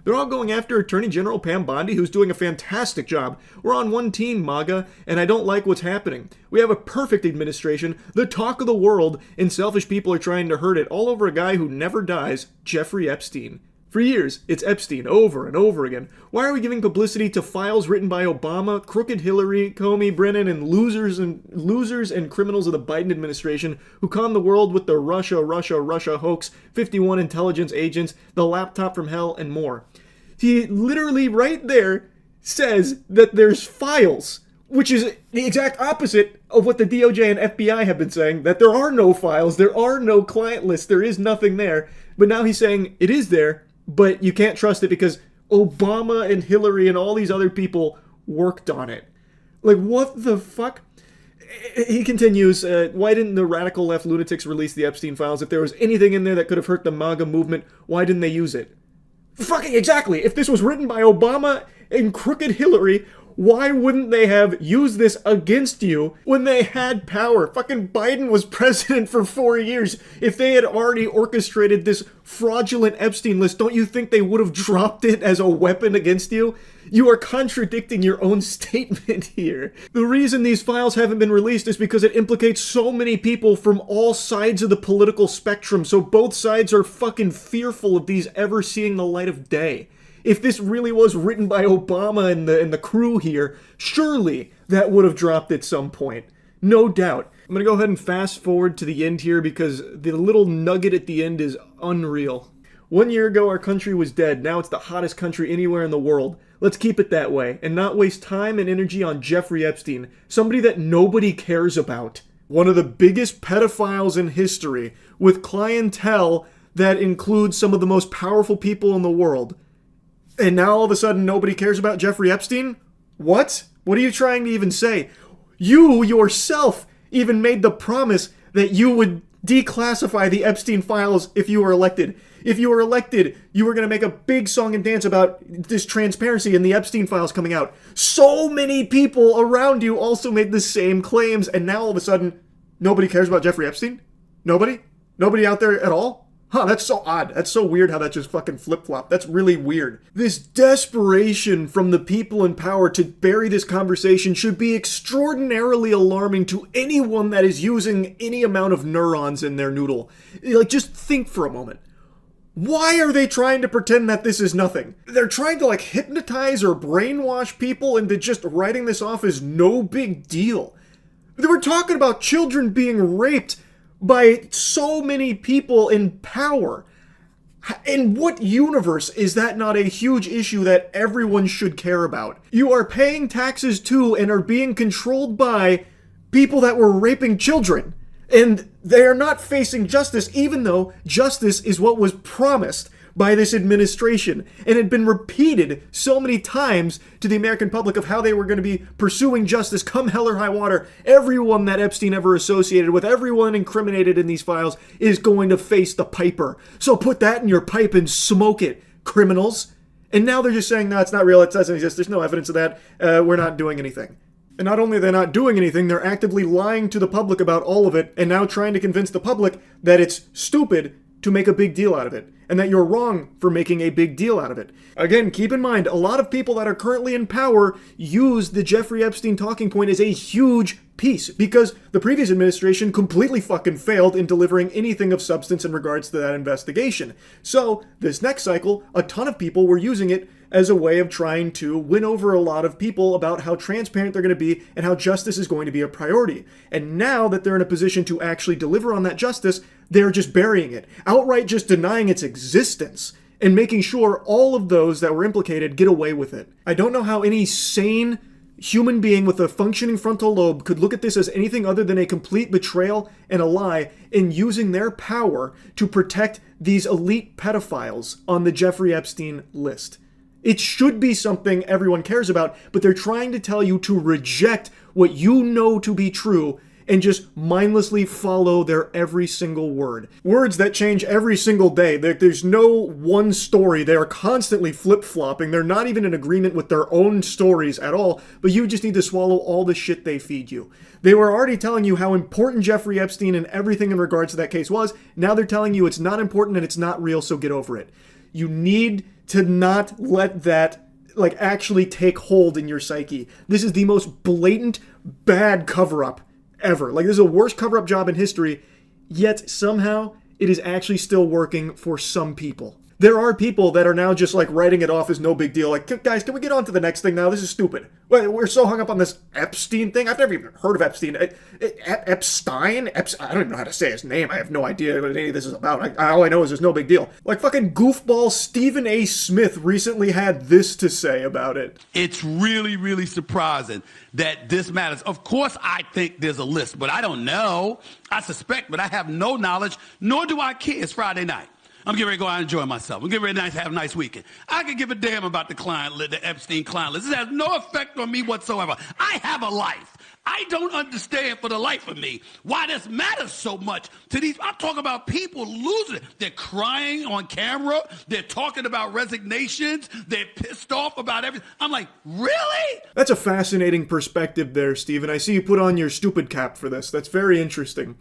They're all going after Attorney General Pam Bondi, who's doing a fantastic job. We're on one team, MAGA, and I don't like what's happening. We have a perfect administration, the talk of the world, and selfish people are trying to hurt it, all over a guy who never dies, Jeffrey Epstein. For years, it's Epstein over and over again. Why are we giving publicity to files written by Obama, Crooked Hillary, Comey, Brennan, and losers and criminals of the Biden administration who conned the world with the Russia hoax, 51 intelligence agents, the laptop from hell, and more? He literally right there says that there's files, which is the exact opposite of what the DOJ and FBI have been saying, that there are no files, there are no client lists, there is nothing there. But now he's saying it is there, but you can't trust it because Obama and Hillary and all these other people worked on it. Like, what the fuck? He continues, why didn't the radical left lunatics release the Epstein files? If there was anything in there that could have hurt the MAGA movement, why didn't they use it? Fucking exactly! If this was written by Obama and Crooked Hillary, Why wouldn't they have used this against you when they had power? Fucking Biden was president for 4 years. If they had already orchestrated this fraudulent Epstein list, don't you think they would have dropped it as a weapon against you? You are contradicting your own statement here. The reason these files haven't been released is because it implicates so many people from all sides of the political spectrum, so both sides are fucking fearful of these ever seeing the light of day. If this really was written by Obama and the crew here, surely that would have dropped at some point. No doubt. I'm going to go ahead and fast forward to the end here because the little nugget at the end is unreal. 1 year ago, our country was dead. Now it's the hottest country anywhere in the world. Let's keep it that way and not waste time and energy on Jeffrey Epstein, somebody that nobody cares about. One of the biggest pedophiles in history, with clientele that includes some of the most powerful people in the world. And now all of a sudden nobody cares about Jeffrey Epstein? What? What are you trying to even say? You yourself even made the promise that you would declassify the Epstein files if you were elected. If you were elected, you were going to make a big song and dance about this transparency and the Epstein files coming out. So many people around you also made the same claims, and now all of a sudden, nobody cares about Jeffrey Epstein? Nobody? Nobody out there at all? Huh, that's so odd. That's so weird how that just fucking flip-flopped. That's really weird. This desperation from the people in power to bury this conversation should be extraordinarily alarming to anyone that is using any amount of neurons in their noodle. Like, just think for a moment. Why are they trying to pretend that this is nothing? They're trying to, like, hypnotize or brainwash people into just writing this off as no big deal. They were talking about children being raped by so many people in power. In what universe is that not a huge issue that everyone should care about? You are paying taxes to and are being controlled by people that were raping children. And they are not facing justice, even though justice is what was promised by this administration and had been repeated so many times to the American public of how they were going to be pursuing justice come hell or high water. Everyone that Epstein ever associated with, everyone incriminated in these files is going to face the piper. So put that in your pipe and smoke it, criminals. And now they're just saying, no, it's not real, it doesn't exist, there's no evidence of that, we're not doing anything. And not only are they not doing anything, they're actively lying to the public about all of it and now trying to convince the public that it's stupid to make a big deal out of it, and that you're wrong for making a big deal out of it. Again, keep in mind, a lot of people that are currently in power use the Jeffrey Epstein talking point as a huge piece, because the previous administration completely fucking failed in delivering anything of substance in regards to that investigation. So, this next cycle, a ton of people were using it as a way of trying to win over a lot of people about how transparent they're going to be and how justice is going to be a priority. And now that they're in a position to actually deliver on that justice, they're just burying it, outright just denying its existence, and making sure all of those that were implicated get away with it. I don't know how any sane human being with a functioning frontal lobe could look at this as anything other than a complete betrayal and a lie in using their power to protect these elite pedophiles on the Jeffrey Epstein list. It should be something everyone cares about, but they're trying to tell you to reject what you know to be true and just mindlessly follow their every single word. Words that change every single day. There's no one story. They are constantly flip-flopping. They're not even in agreement with their own stories at all, but you just need to swallow all the shit they feed you. They were already telling you how important Jeffrey Epstein and everything in regards to that case was. Now they're telling you it's not important and it's not real, so get over it. You need to not let that actually take hold in your psyche. This is the most blatant, bad cover-up ever. This is the worst cover-up job in history, yet somehow it is actually still working for some people. There are people that are now just writing it off as no big deal. Guys, can we get on to the next thing now? This is stupid. We're so hung up on this Epstein thing. I've never even heard of Epstein. Epstein? I don't even know how to say his name. I have no idea what any of this is about. All I know is there's no big deal. Fucking goofball Stephen A. Smith recently had this to say about it. It's really, really surprising that this matters. Of course, I think there's a list, but I don't know. I suspect, but I have no knowledge, nor do I care. It's Friday night. I'm getting ready to go out and enjoy myself. I'm getting ready to have a nice weekend. I could give a damn about the Epstein client list. This has no effect on me whatsoever. I have a life. I don't understand for the life of me why this matters so much to these. I'm talking about people losing it. They're crying on camera. They're talking about resignations. They're pissed off about everything. I'm like, really? That's a fascinating perspective there, Stephen. I see you put on your stupid cap for this. That's very interesting.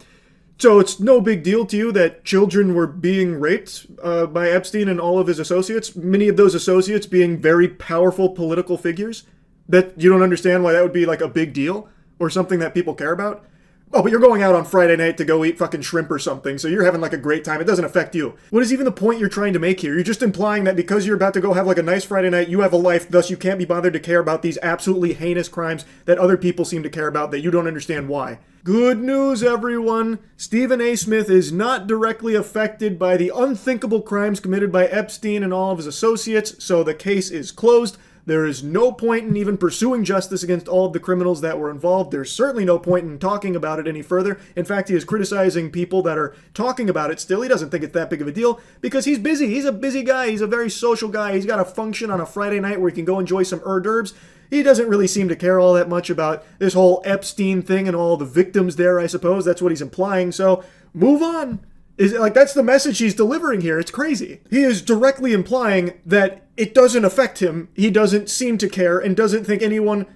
So it's no big deal to you that children were being raped by Epstein and all of his associates, many of those associates being very powerful political figures? That you don't understand why that would be like a big deal? Or something that people care about? Oh, but you're going out on Friday night to go eat fucking shrimp or something, so you're having like a great time. It doesn't affect you. What is even the point you're trying to make here? You're just implying that because you're about to go have like a nice Friday night, you have a life, thus you can't be bothered to care about these absolutely heinous crimes that other people seem to care about that you don't understand why. Good news, everyone. Stephen A. Smith is not directly affected by the unthinkable crimes committed by Epstein and all of his associates, so the case is closed. There is no point in even pursuing justice against all of the criminals that were involved. There's certainly no point in talking about it any further. In fact, he is criticizing people that are talking about it still. He doesn't think it's that big of a deal because he's busy. He's a busy guy. He's a very social guy. He's got a function on a Friday night where he can go enjoy some hors d'oeuvres. He doesn't really seem to care all that much about this whole Epstein thing and all the victims there, I suppose. That's what he's implying. So move on. Is like that's the message he's delivering here. It's crazy. He is directly implying that it doesn't affect him. He doesn't seem to care and doesn't think anyone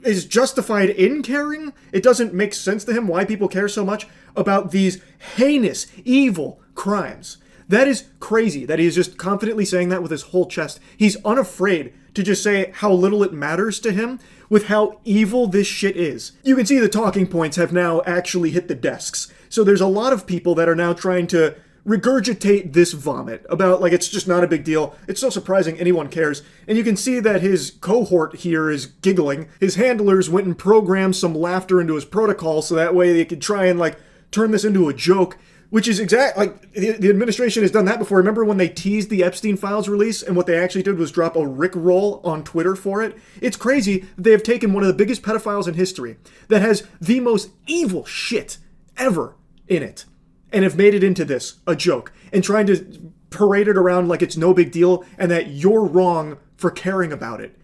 is justified in caring. It doesn't make sense to him why people care so much about these heinous, evil crimes. That is crazy that he is just confidently saying that with his whole chest. He's unafraid to just say how little it matters to him with how evil this shit is. You can see the talking points have now actually hit the desks. So there's a lot of people that are now trying to regurgitate this vomit about like it's just not a big deal. It's so surprising anyone cares. And you can see that his cohort here is giggling. His handlers went and programmed some laughter into his protocol so that way they could try and like turn this into a joke. Which is like the administration has done that before. Remember when they teased the Epstein files release and what they actually did was drop a rickroll on Twitter for it? It's crazy that they have taken one of the biggest pedophiles in history that has the most evil shit ever in it and have made it into this, a joke, and trying to parade it around like it's no big deal and that you're wrong for caring about it.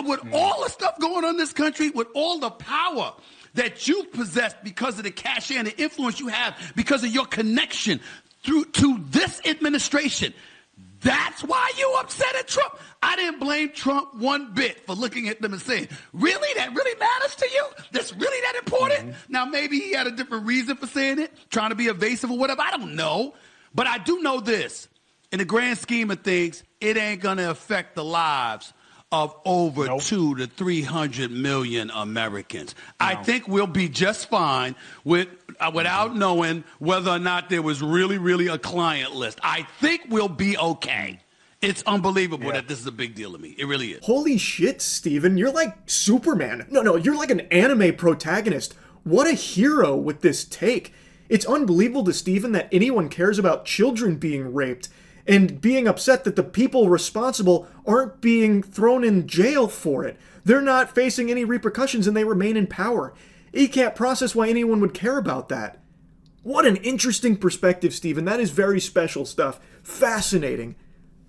With all the stuff going on in this country, with all the power that you possess because of the cachet and the influence you have because of your connection to this administration. That's why you upset at Trump. I didn't blame Trump one bit for looking at them and saying, really? That really matters to you? That's really that important? Now, maybe he had a different reason for saying it, trying to be evasive or whatever. I don't know. But I do know this. In the grand scheme of things, it ain't going to affect the lives of over 200 to 300 million Americans. I think we'll be just fine without knowing whether or not there was really a client list. I think we'll be okay. It's unbelievable that this is a big deal to me. It really is. Holy shit, Steven. You're like Superman. No, you're like an anime protagonist. What a hero with this take. It's unbelievable to Steven that anyone cares about children being raped and being upset that the people responsible aren't being thrown in jail for it. They're not facing any repercussions and they remain in power. He can't process why anyone would care about that. What an interesting perspective, Steven. That is very special stuff. Fascinating.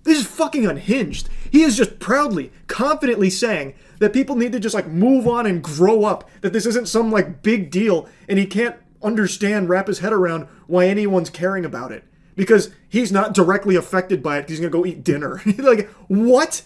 This is fucking unhinged. He is just proudly, confidently saying that people need to just like move on and grow up. That this isn't some like big deal and he can't wrap his head around why anyone's caring about it. Because he's not directly affected by it because he's going to go eat dinner. Like, what?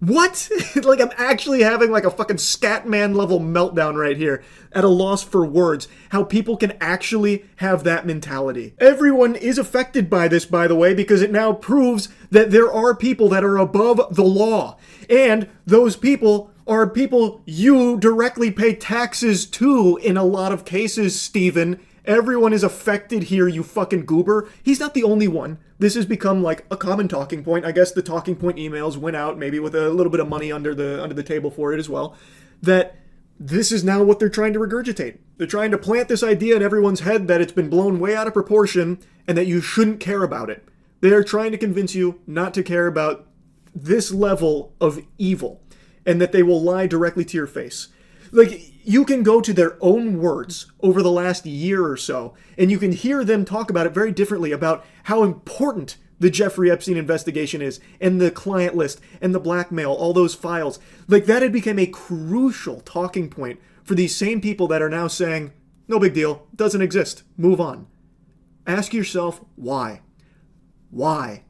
What? Like, I'm actually having like a fucking Scatman level meltdown right here. At a loss for words. How people can actually have that mentality. Everyone is affected by this, by the way, because it now proves that there are people that are above the law. And those people are people you directly pay taxes to in a lot of cases, Steven. Everyone is affected here, you fucking goober. He's not the only one. This has become like a common talking point. I guess the talking point emails went out maybe with a little bit of money under the table for it as well. That this is now what they're trying to regurgitate. They're trying to plant this idea in everyone's head that it's been blown way out of proportion and that you shouldn't care about it. They are trying to convince you not to care about this level of evil. And that they will lie directly to your face. Like, you can go to their own words over the last year or so, and you can hear them talk about it very differently, about how important the Jeffrey Epstein investigation is, and the client list, and the blackmail, all those files. Like, that had become a crucial talking point for these same people that are now saying, no big deal, doesn't exist, move on. Ask yourself why. Why?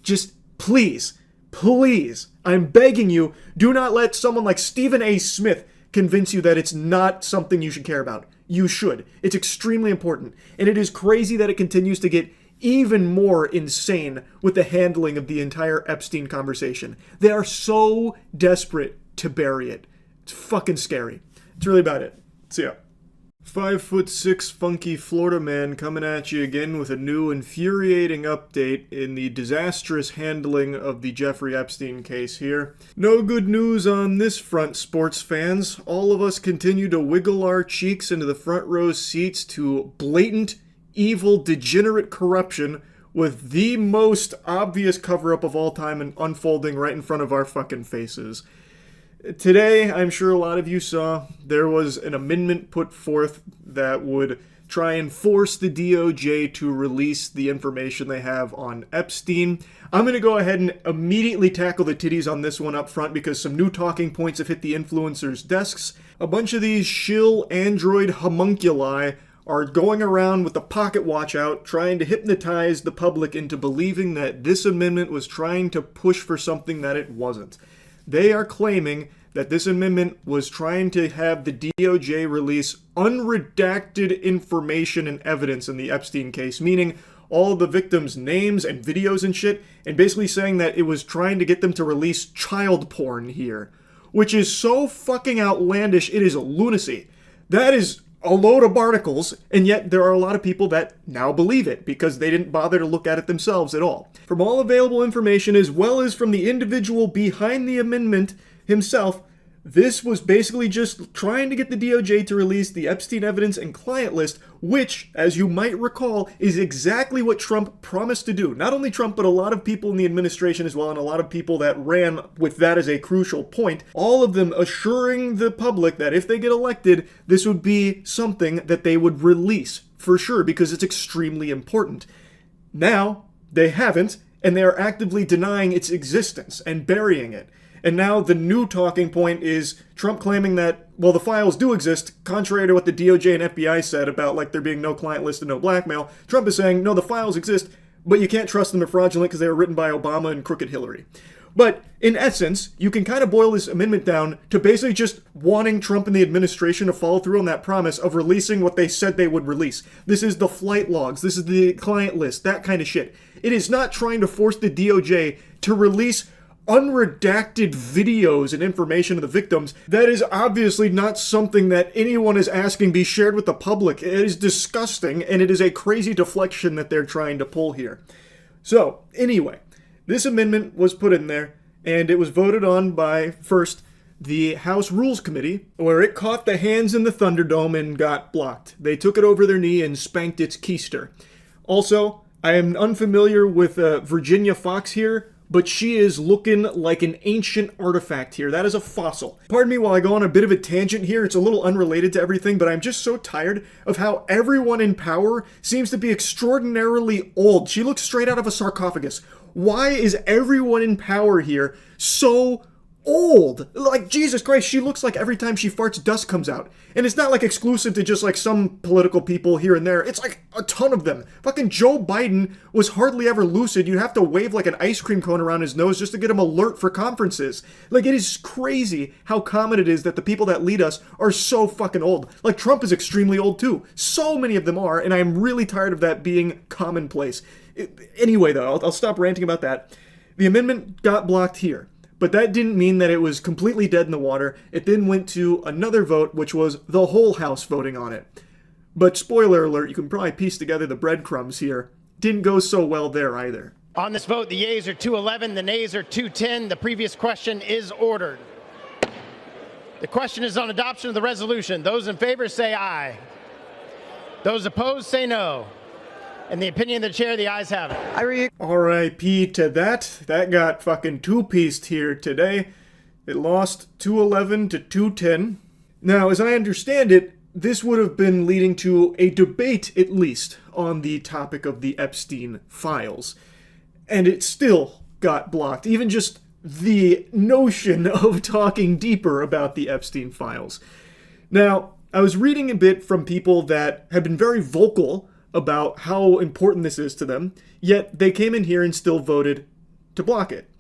Just please, I'm begging you, do not let someone like Stephen A. Smith convince you that it's not something you should care about. You should. It's extremely important. And it is crazy that it continues to get even more insane with the handling of the entire Epstein conversation. They are so desperate to bury it. It's fucking scary. It's really about it. See ya. 5'6" funky Florida man coming at you again with a new infuriating update in the disastrous handling of the Jeffrey Epstein case here. No good news on this front, sports fans. All of us continue to wiggle our cheeks into the front row seats to blatant, evil, degenerate corruption with the most obvious cover-up of all time and unfolding right in front of our fucking faces. Today, I'm sure a lot of you saw, there was an amendment put forth that would try and force the DOJ to release the information they have on Epstein. I'm going to go ahead and immediately tackle the titties on this one up front because some new talking points have hit the influencers' desks. A bunch of these shill android homunculi are going around with the pocket watch out, trying to hypnotize the public into believing that this amendment was trying to push for something that it wasn't. They are claiming that this amendment was trying to have the DOJ release unredacted information and evidence in the Epstein case, meaning all of the victims' names and videos and shit, and basically saying that it was trying to get them to release child porn here, which is so fucking outlandish, it is lunacy. That is a load of barnacles, and yet there are a lot of people that now believe it because they didn't bother to look at it themselves at all. From all available information, as well as from the individual behind the amendment himself, this was basically just trying to get the DOJ to release the Epstein evidence and client list, which, as you might recall, is exactly what Trump promised to do. Not only Trump, but a lot of people in the administration as well, and a lot of people that ran with that as a crucial point. All of them assuring the public that if they get elected, this would be something that they would release, for sure, because it's extremely important. Now, they haven't, and they are actively denying its existence and burying it. And now the new talking point is Trump claiming that, well, the files do exist, contrary to what the DOJ and FBI said about, like, there being no client list and no blackmail. Trump is saying, no, the files exist, but you can't trust them, they're fraudulent because they were written by Obama and crooked Hillary. But in essence, you can kind of boil this amendment down to basically just wanting Trump and the administration to follow through on that promise of releasing what they said they would release. This is the flight logs, this is the client list, that kind of shit. It is not trying to force the DOJ to release unredacted videos and information of the victims. That is obviously not something that anyone is asking be shared with the public. It is disgusting, and it is a crazy deflection that they're trying to pull here. So, anyway, this amendment was put in there, and it was voted on by, first, the House Rules Committee, where it caught the hands in the Thunderdome and got blocked. They took it over their knee and spanked its keister. Also, I am unfamiliar with Virginia Fox here, but she is looking like an ancient artifact here. That is a fossil. Pardon me while I go on a bit of a tangent here. It's a little unrelated to everything, but I'm just so tired of how everyone in power seems to be extraordinarily old. She looks straight out of a sarcophagus. Why is everyone in power here so old? Like, Jesus Christ, she looks like every time she farts, dust comes out. And it's not like exclusive to just like some political people here and there. It's like a ton of them. Fucking Joe Biden was hardly ever lucid. You'd have to wave like an ice cream cone around his nose just to get him alert for conferences. Like, it is crazy how common it is that the people that lead us are so fucking old. Like, Trump is extremely old too. So many of them are, and I'm really tired of that being commonplace. Anyway, though, I'll stop ranting about that. The amendment got blocked here. But that didn't mean that it was completely dead in the water. It then went to another vote, which was the whole House voting on it. But spoiler alert, you can probably piece together the breadcrumbs here. Didn't go so well there either. On this vote, the yeas are 211, the nays are 210. The previous question is ordered. The question is on adoption of the resolution. Those in favor say aye. Those opposed say no. In the opinion of the chair, the ayes have it. R.I.P. to that. That got fucking two-pieced here today. It lost 211 to 210. Now, as I understand it, this would have been leading to a debate, at least, on the topic of the Epstein files. and it still got blocked. Even just the notion of talking deeper about the Epstein files. Now, I was reading a bit from people that have been very vocal about how important this is to them, yet they came in here and still voted to block it.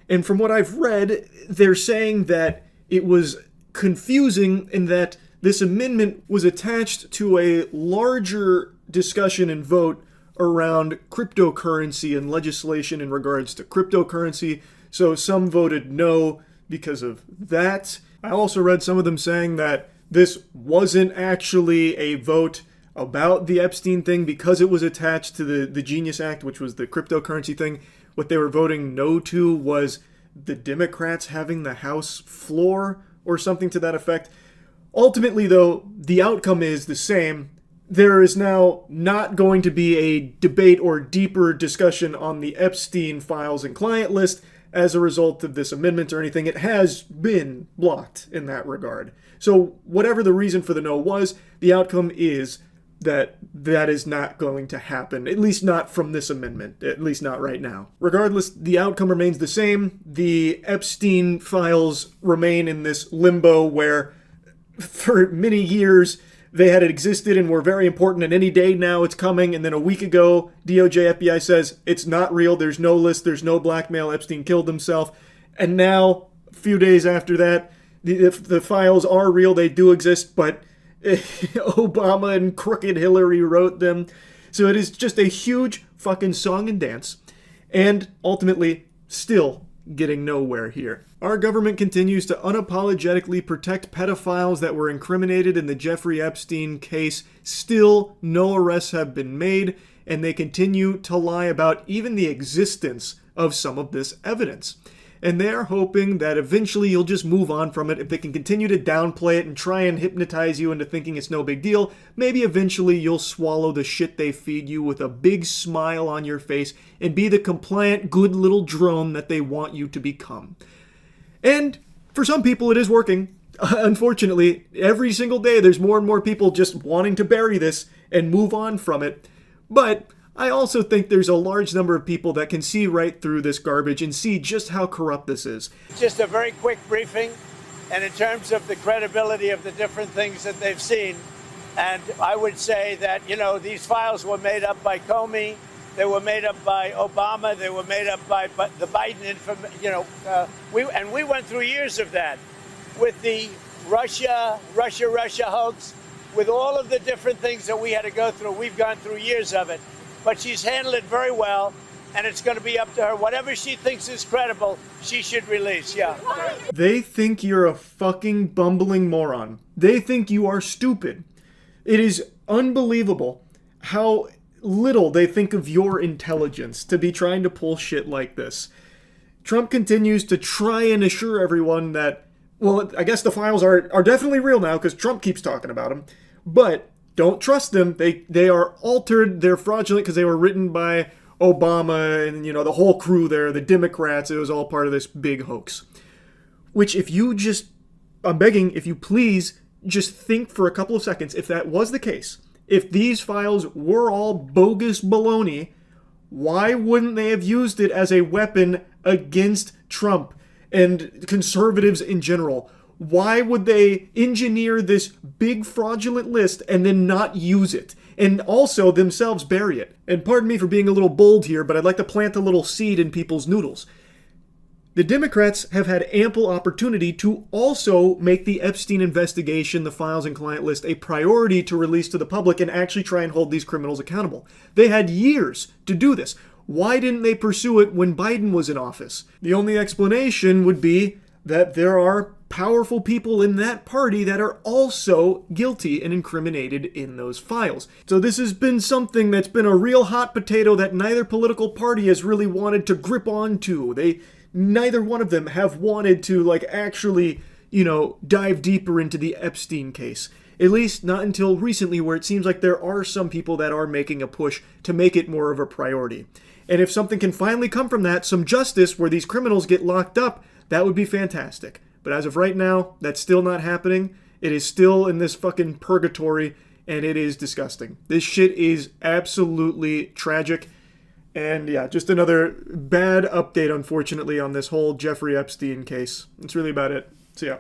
And from what I've read, they're saying that it was confusing in that this amendment was attached to a larger discussion and vote around cryptocurrency and legislation in regards to cryptocurrency. So some voted no because of that. I also read some of them saying that this wasn't actually a vote about the Epstein thing because it was attached to the Genius Act, which was the cryptocurrency thing. What they were voting no to was the Democrats having the House floor or something to that effect. Ultimately, though, the outcome is the same. There is now not going to be a debate or deeper discussion on the Epstein files and client list as a result of this amendment or anything. It has been blocked in that regard. So whatever the reason for the no was, the outcome is that that is not going to happen, at least not from this amendment, at least not right now. Regardless, the outcome remains the same. The Epstein files remain in this limbo where for many years they had existed and were very important, and any day now it's coming, and then a week ago DOJ, FBI says it's not real, there's no list, there's no blackmail, Epstein killed himself, and now, a few days after that, the files are real, they do exist, but Obama and crooked Hillary wrote them. So it is just a huge fucking song and dance, and ultimately still getting nowhere here. Our government continues to unapologetically protect pedophiles that were incriminated in the Jeffrey Epstein case. Still, no arrests have been made, and they continue to lie about even the existence of some of this evidence. And they're hoping that eventually you'll just move on from it. If they can continue to downplay it and try and hypnotize you into thinking it's no big deal, maybe eventually you'll swallow the shit they feed you with a big smile on your face and be the compliant, good little drone that they want you to become. And for some people, it is working. Unfortunately, every single day there's more and more people just wanting to bury this and move on from it. But I also think there's a large number of people that can see right through this garbage and see just how corrupt this is. Just a very quick briefing, and in terms of the credibility of the different things that they've seen, and I would say that, these files were made up by Comey, they were made up by Obama, they were made up by the Biden, we went through years of that with the Russia hoax, with all of the different things that we had to go through. We've gone through years of it. But she's handled it very well, and it's going to be up to her. Whatever she thinks is credible, she should release, yeah. They think you're a fucking bumbling moron. They think you are stupid. It is unbelievable how little they think of your intelligence to be trying to pull shit like this. Trump continues to try and assure everyone that, well, I guess the files are definitely real now because Trump keeps talking about them, but don't trust them. They are altered. They're fraudulent because they were written by Obama and, the whole crew there, the Democrats. It was all part of this big hoax. Which I'm begging, if you please, just think for a couple of seconds, if that was the case, if these files were all bogus baloney, why wouldn't they have used it as a weapon against Trump and conservatives in general? Why would they engineer this big fraudulent list and then not use it? And also themselves bury it. And pardon me for being a little bold here, but I'd like to plant a little seed in people's noodles. The Democrats have had ample opportunity to also make the Epstein investigation, the files and client list, a priority to release to the public and actually try and hold these criminals accountable. They had years to do this. Why didn't they pursue it when Biden was in office? The only explanation would be that there are powerful people in that party that are also guilty and incriminated in those files. So this has been something that's been a real hot potato that neither political party has really wanted to grip onto. Neither one of them have wanted to actually, dive deeper into the Epstein case. At least not until recently, where it seems like there are some people that are making a push to make it more of a priority. And if something can finally come from that, some justice where these criminals get locked up, that would be fantastic. But as of right now, that's still not happening. It is still in this fucking purgatory, and it is disgusting. This shit is absolutely tragic. And yeah, just another bad update, unfortunately, on this whole Jeffrey Epstein case. That's really about it. So yeah.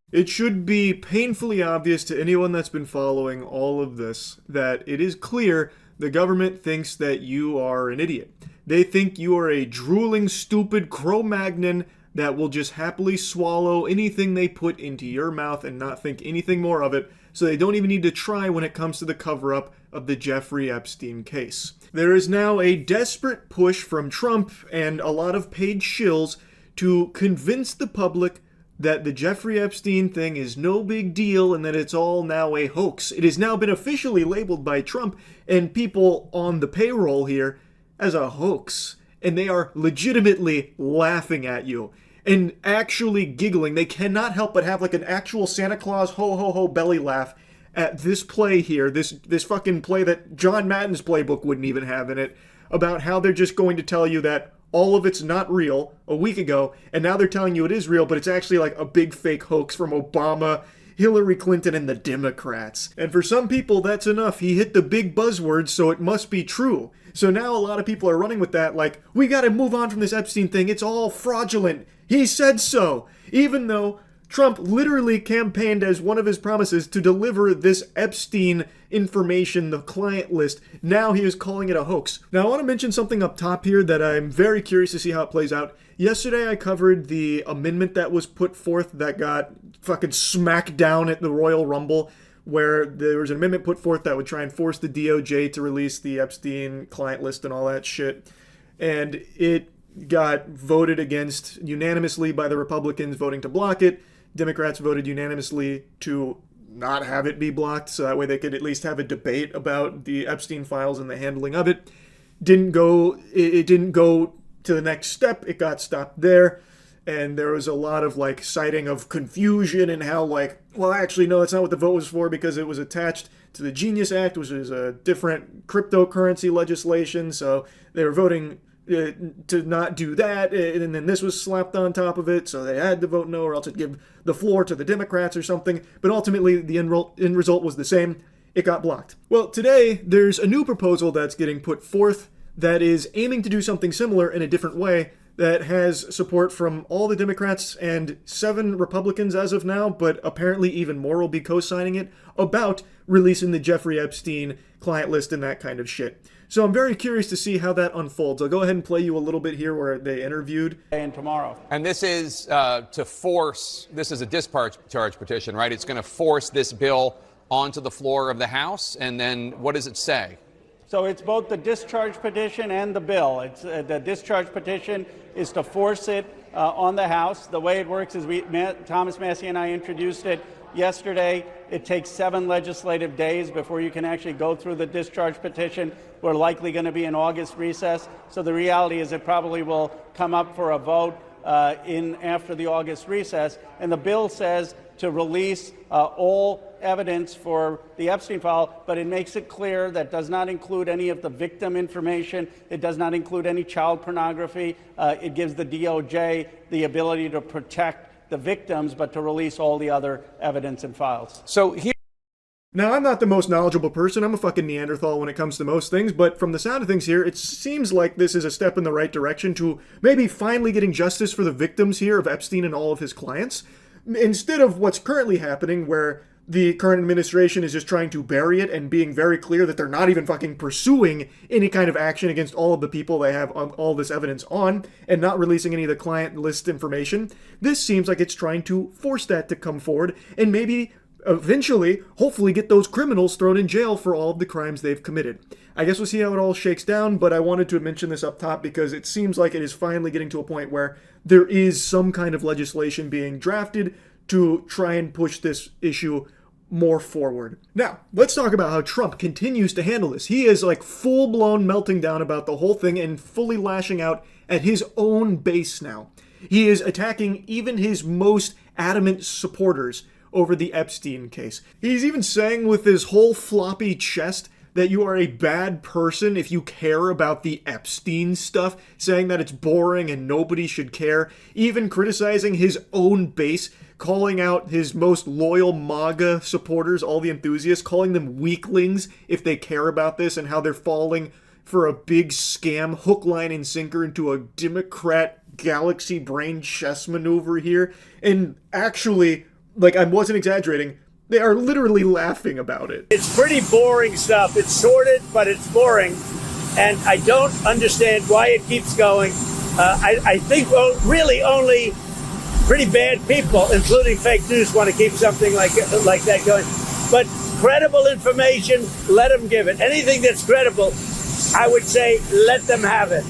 It should be painfully obvious to anyone that's been following all of this that it is clear the government thinks that you are an idiot. They think you are a drooling, stupid Cro-Magnon that will just happily swallow anything they put into your mouth and not think anything more of it, so they don't even need to try when it comes to the cover-up of the Jeffrey Epstein case. There is now a desperate push from Trump and a lot of paid shills to convince the public that the Jeffrey Epstein thing is no big deal and that it's all now a hoax. It has now been officially labeled by Trump and people on the payroll here as a hoax. And they are legitimately laughing at you and actually giggling. They cannot help but have like an actual Santa Claus ho ho ho belly laugh at this play here, this fucking play that John Madden's playbook wouldn't even have in it, about how they're just going to tell you that all of it's not real a week ago, and now they're telling you it is real, but it's actually like a big fake hoax from Obama, Hillary Clinton, and the Democrats. And for some people, that's enough. He hit the big buzzwords, so it must be true. So now a lot of people are running with that, like, we gotta move on from this Epstein thing. It's all fraudulent. He said so. Even though Trump literally campaigned as one of his promises to deliver this Epstein information, the client list. Now he is calling it a hoax. Now I want to mention something up top here that I'm very curious to see how it plays out. Yesterday I covered the amendment that was put forth that got fucking smacked down at the Royal Rumble, where there was an amendment put forth that would try and force the DOJ to release the Epstein client list and all that shit. And it got voted against unanimously by the Republicans voting to block it. Democrats voted unanimously to not have it be blocked, so that way they could at least have a debate about the Epstein files and the handling of it. It didn't go to the next step. It got stopped there, and there was a lot of like citing of confusion and how like, well, actually no, that's not what the vote was for, because it was attached to the Genius Act, which is a different cryptocurrency legislation, so they were voting to not do that, and then this was slapped on top of it, so they had to vote no, or else it'd give the floor to the Democrats or something. But ultimately, the end result was the same. It got blocked. Well, today, there's a new proposal that's getting put forth that is aiming to do something similar in a different way, that has support from all the Democrats and 7 Republicans as of now, but apparently even more will be co-signing it, about releasing the Jeffrey Epstein client list and that kind of shit. So I'm very curious to see how that unfolds. I'll go ahead and play you a little bit here where they interviewed. And tomorrow. And this is to force, this is a discharge petition, right? It's going to force this bill onto the floor of the House. And then what does it say? So it's both the discharge petition and the bill. It's the discharge petition is to force it on the House. The way it works is Thomas Massie and I introduced it yesterday. It takes 7 legislative days before you can actually go through the discharge petition. We're likely going to be in August recess. So the reality is it probably will come up for a vote after the August recess. And the bill says to release all evidence for the Epstein file, but it makes it clear that does not include any of the victim information. It does not include any child pornography. It gives the DOJ the ability to protect the victims, but to release all the other evidence and files. So here. Now, I'm not the most knowledgeable person. I'm a fucking Neanderthal when it comes to most things, but from the sound of things here, it seems like this is a step in the right direction to maybe finally getting justice for the victims here of Epstein and all of his clients, instead of what's currently happening, where the current administration is just trying to bury it and being very clear that they're not even fucking pursuing any kind of action against all of the people they have all this evidence on, and not releasing any of the client list information. This seems like it's trying to force that to come forward, and maybe eventually, hopefully, get those criminals thrown in jail for all of the crimes they've committed. I guess we'll see how it all shakes down, but I wanted to mention this up top because it seems like it is finally getting to a point where there is some kind of legislation being drafted to try and push this issue more forward. Now, let's talk about how Trump continues to handle this. He is like full-blown melting down about the whole thing and fully lashing out at his own base now. He is attacking even his most adamant supporters over the Epstein case. He's even saying with his whole floppy chest that you are a bad person if you care about the Epstein stuff, saying that it's boring and nobody should care, even criticizing his own base, calling out his most loyal MAGA supporters, all the enthusiasts, calling them weaklings if they care about this and how they're falling for a big scam, hook, line, and sinker into a Democrat galaxy brain chess maneuver here. And actually, like, I wasn't exaggerating, they are literally laughing about it. It's pretty boring stuff. It's sordid, but it's boring. And I don't understand why it keeps going. I think really only pretty bad people, including fake news, want to keep something like that going. But credible information, let them give it. Anything that's credible, I would say, let them have it.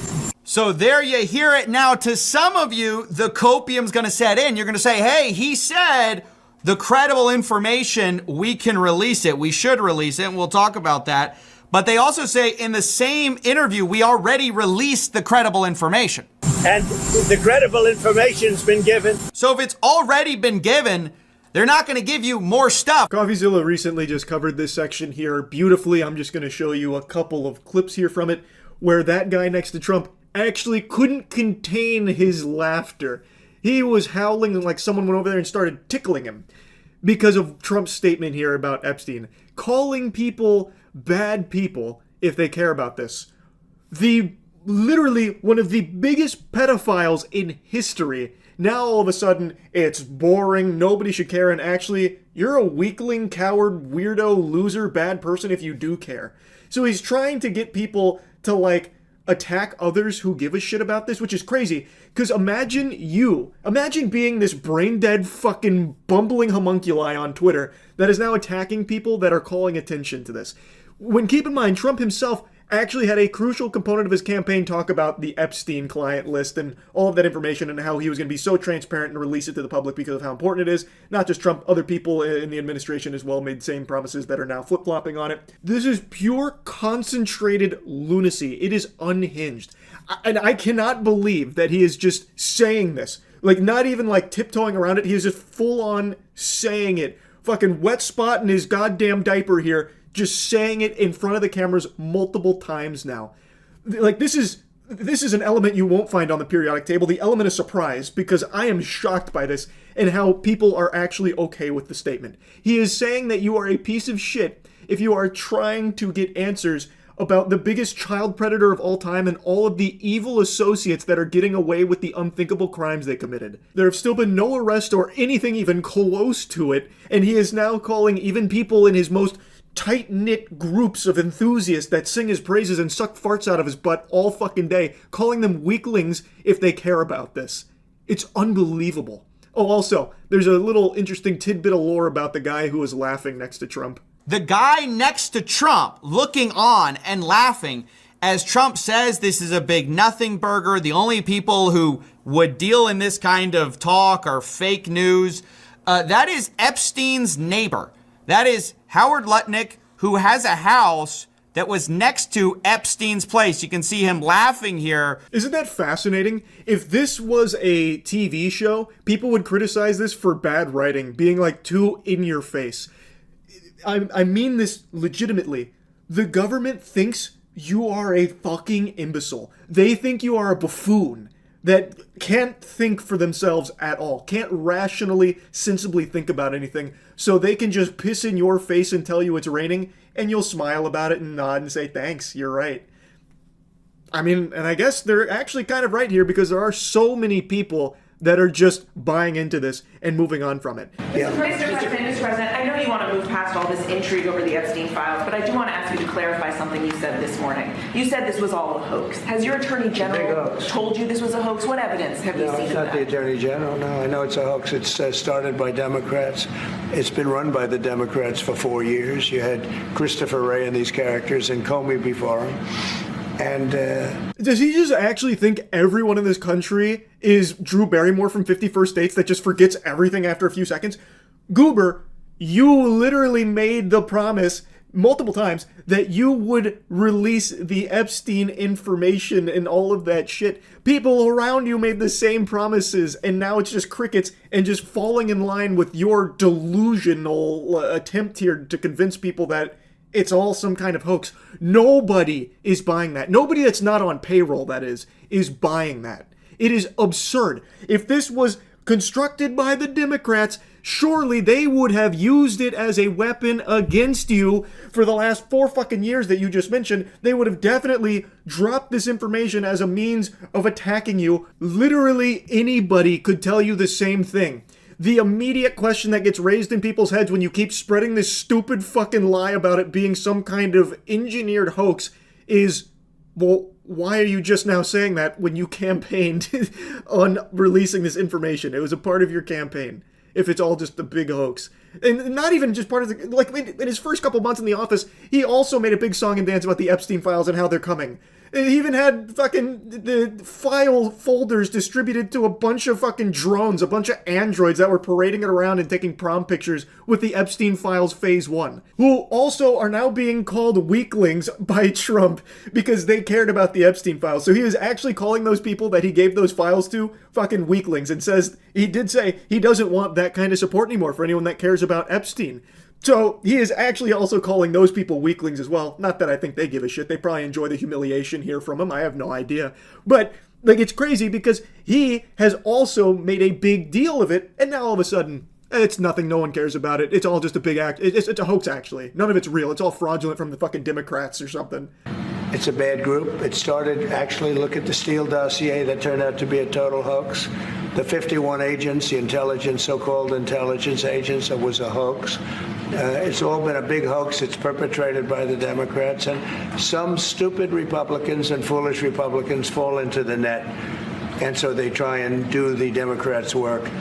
So there you hear it. Now, to some of you, the copium's going to set in. You're going to say, hey, he said the credible information, we can release it. We should release it, and we'll talk about that. But they also say in the same interview, we already released the credible information. And the credible information's been given. So if it's already been given, they're not going to give you more stuff. Coffeezilla recently just covered this section here beautifully. I'm just going to show you a couple of clips here from it where that guy next to Trump actually couldn't contain his laughter. He was howling like someone went over there and started tickling him because of Trump's statement here about Epstein, calling people bad people if they care about this. Literally one of the biggest pedophiles in history. Now all of a sudden it's boring, nobody should care, and actually you're a weakling, coward, weirdo, loser, bad person if you do care. So he's trying to get people to like attack others who give a shit about this, which is crazy. Because imagine being this brain-dead fucking bumbling homunculi on Twitter that is now attacking people that are calling attention to this. When keep in mind, Trump himself actually had a crucial component of his campaign talk about the Epstein client list and all of that information and how he was going to be so transparent and release it to the public because of how important it is. Not just Trump, other people in the administration as well made same promises that are now flip-flopping on it. This is pure concentrated lunacy. It is unhinged. And I cannot believe that he is just saying this. Like, not even like tiptoeing around it. He is just full-on saying it. Fucking wet spot in his goddamn diaper here. Just saying it in front of the cameras multiple times now. Like, this is an element you won't find on the periodic table, the element of surprise, because I am shocked by this and how people are actually okay with the statement. He is saying that you are a piece of shit if you are trying to get answers about the biggest child predator of all time and all of the evil associates that are getting away with the unthinkable crimes they committed. There have still been no arrest or anything even close to it, and he is now calling even people in his most tight-knit groups of enthusiasts that sing his praises and suck farts out of his butt all fucking day, calling them weaklings if they care about this. It's unbelievable. Oh, also, there's a little interesting tidbit of lore about the guy who was laughing next to Trump. The guy next to Trump looking on and laughing as Trump says this is a big nothing burger. The only people who would deal in this kind of talk are fake news. That is Epstein's neighbor. That is Howard Lutnick, who has a house that was next to Epstein's place. You can see him laughing here. Isn't that fascinating? If this was a TV show, people would criticize this for bad writing, being like too in your face. I mean this legitimately. The government thinks you are a fucking imbecile. They think you are a buffoon that can't think for themselves at all, can't rationally, sensibly think about anything, so they can just piss in your face and tell you it's raining, and you'll smile about it and nod and say, thanks, you're right. I mean, and I guess they're actually kind of right here because there are so many people that are just buying into this and moving on from it. Mr. President, I know you want to move past all this intrigue over the Epstein files, but I do want to ask you to clarify something you said this morning. You said this was all a hoax. Has your Attorney General told you this was a hoax? What evidence have you seen of that? No, it's not the Attorney General. No, I know it's a hoax. It's started by Democrats. It's been run by the Democrats for 4 years. You had Christopher Wray and these characters and Comey before him. And does he just actually think everyone in this country is Drew Barrymore from 50 First Dates that just forgets everything after a few seconds? Goober, you literally made the promise multiple times that you would release the Epstein information and all of that shit. People around you made the same promises, and now it's just crickets and just falling in line with your delusional attempt here to convince people that it's all some kind of hoax. Nobody is buying that. Nobody that's not on payroll, that is buying that. It is absurd. If this was constructed by the Democrats, surely they would have used it as a weapon against you for the last 4 fucking years that you just mentioned. They would have definitely dropped this information as a means of attacking you. Literally anybody could tell you the same thing. The immediate question that gets raised in people's heads when you keep spreading this stupid fucking lie about it being some kind of engineered hoax is, well, why are you just now saying that when you campaigned on releasing this information? It was a part of your campaign. If it's all just a big hoax. And not even just part of the, like, in his first couple months in the office, he also made a big song and dance about the Epstein files and how they're coming. He even had fucking the file folders distributed to a bunch of fucking drones, a bunch of androids that were parading it around and taking prom pictures with the Epstein files phase 1, who also are now being called weaklings by Trump because they cared about the Epstein files. So he is actually calling those people that he gave those files to fucking weaklings, and says, he did say he doesn't want that kind of support anymore for anyone that cares about Epstein. So he is actually also calling those people weaklings as well. Not that I think they give a shit. They probably enjoy the humiliation here from him. I have no idea. But, like, it's crazy because he has also made a big deal of it, and now all of a sudden, it's nothing. No one cares about it. It's all just a big act. It's a hoax, actually. None of it's real. It's all fraudulent from the fucking Democrats or something. It's a bad group. It started, actually, look at the Steele dossier that turned out to be a total hoax. The 51 agents, the intelligence, so-called intelligence agents, it was a hoax. It's all been a big hoax. It's perpetrated by the Democrats. And some stupid Republicans and foolish Republicans fall into the net. And so they try and do the Democrats' work.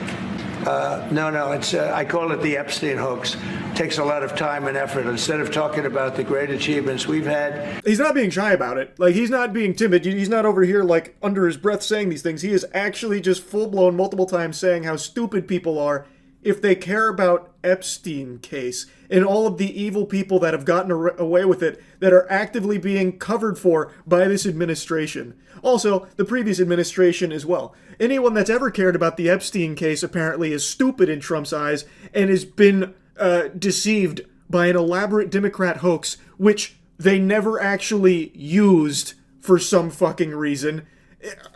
No, it's I call it the Epstein hoax. It takes a lot of time and effort. Instead of talking about the great achievements we've had. He's not being shy about it. Like, he's not being timid. He's not over here, like, under his breath saying these things. He is actually just full-blown multiple times saying how stupid people are if they care about Epstein case and all of the evil people that have gotten away with it that are actively being covered for by this administration. Also, the previous administration as well. Anyone that's ever cared about the Epstein case apparently is stupid in Trump's eyes and has been deceived by an elaborate Democrat hoax, which they never actually used for some fucking reason.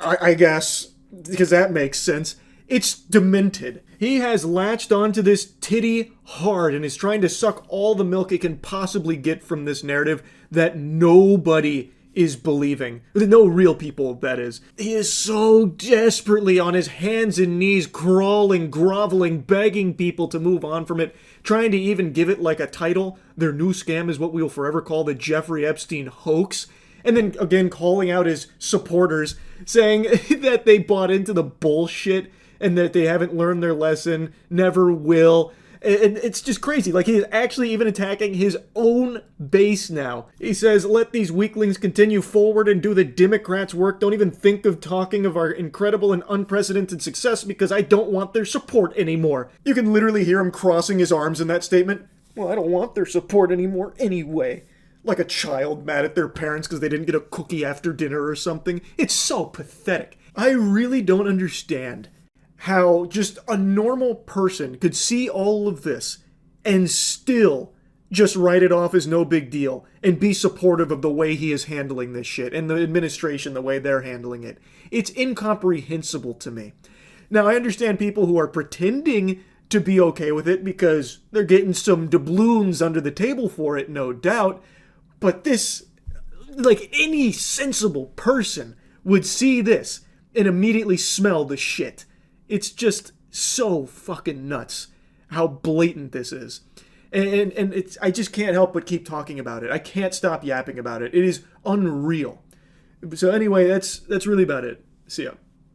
I guess, because that makes sense. It's demented. He has latched onto this titty hard and is trying to suck all the milk it can possibly get from this narrative that nobody is believing. No real people, that is. He is so desperately on his hands and knees, crawling, groveling, begging people to move on from it, trying to even give it like a title. Their new scam is what we will forever call the Jeffrey Epstein hoax. And then again calling out his supporters, saying that they bought into the bullshit and that they haven't learned their lesson, never will. And it's just crazy. Like, he's actually even attacking his own base now. He says, let these weaklings continue forward and do the Democrats' work. Don't even think of talking of our incredible and unprecedented success because I don't want their support anymore. You can literally hear him crossing his arms in that statement. Well, I don't want their support anymore anyway. Like a child mad at their parents because they didn't get a cookie after dinner or something. It's so pathetic. I really don't understand how just a normal person could see all of this and still just write it off as no big deal and be supportive of the way he is handling this shit and the administration, the way they're handling it. It's incomprehensible to me. Now, I understand people who are pretending to be okay with it because they're getting some doubloons under the table for it, no doubt. But this, like, any sensible person would see this and immediately smell the shit. It's just so fucking nuts how blatant this is. And it's, I just can't help but keep talking about it. I can't stop yapping about it. It is unreal. So anyway, that's really about it. See ya.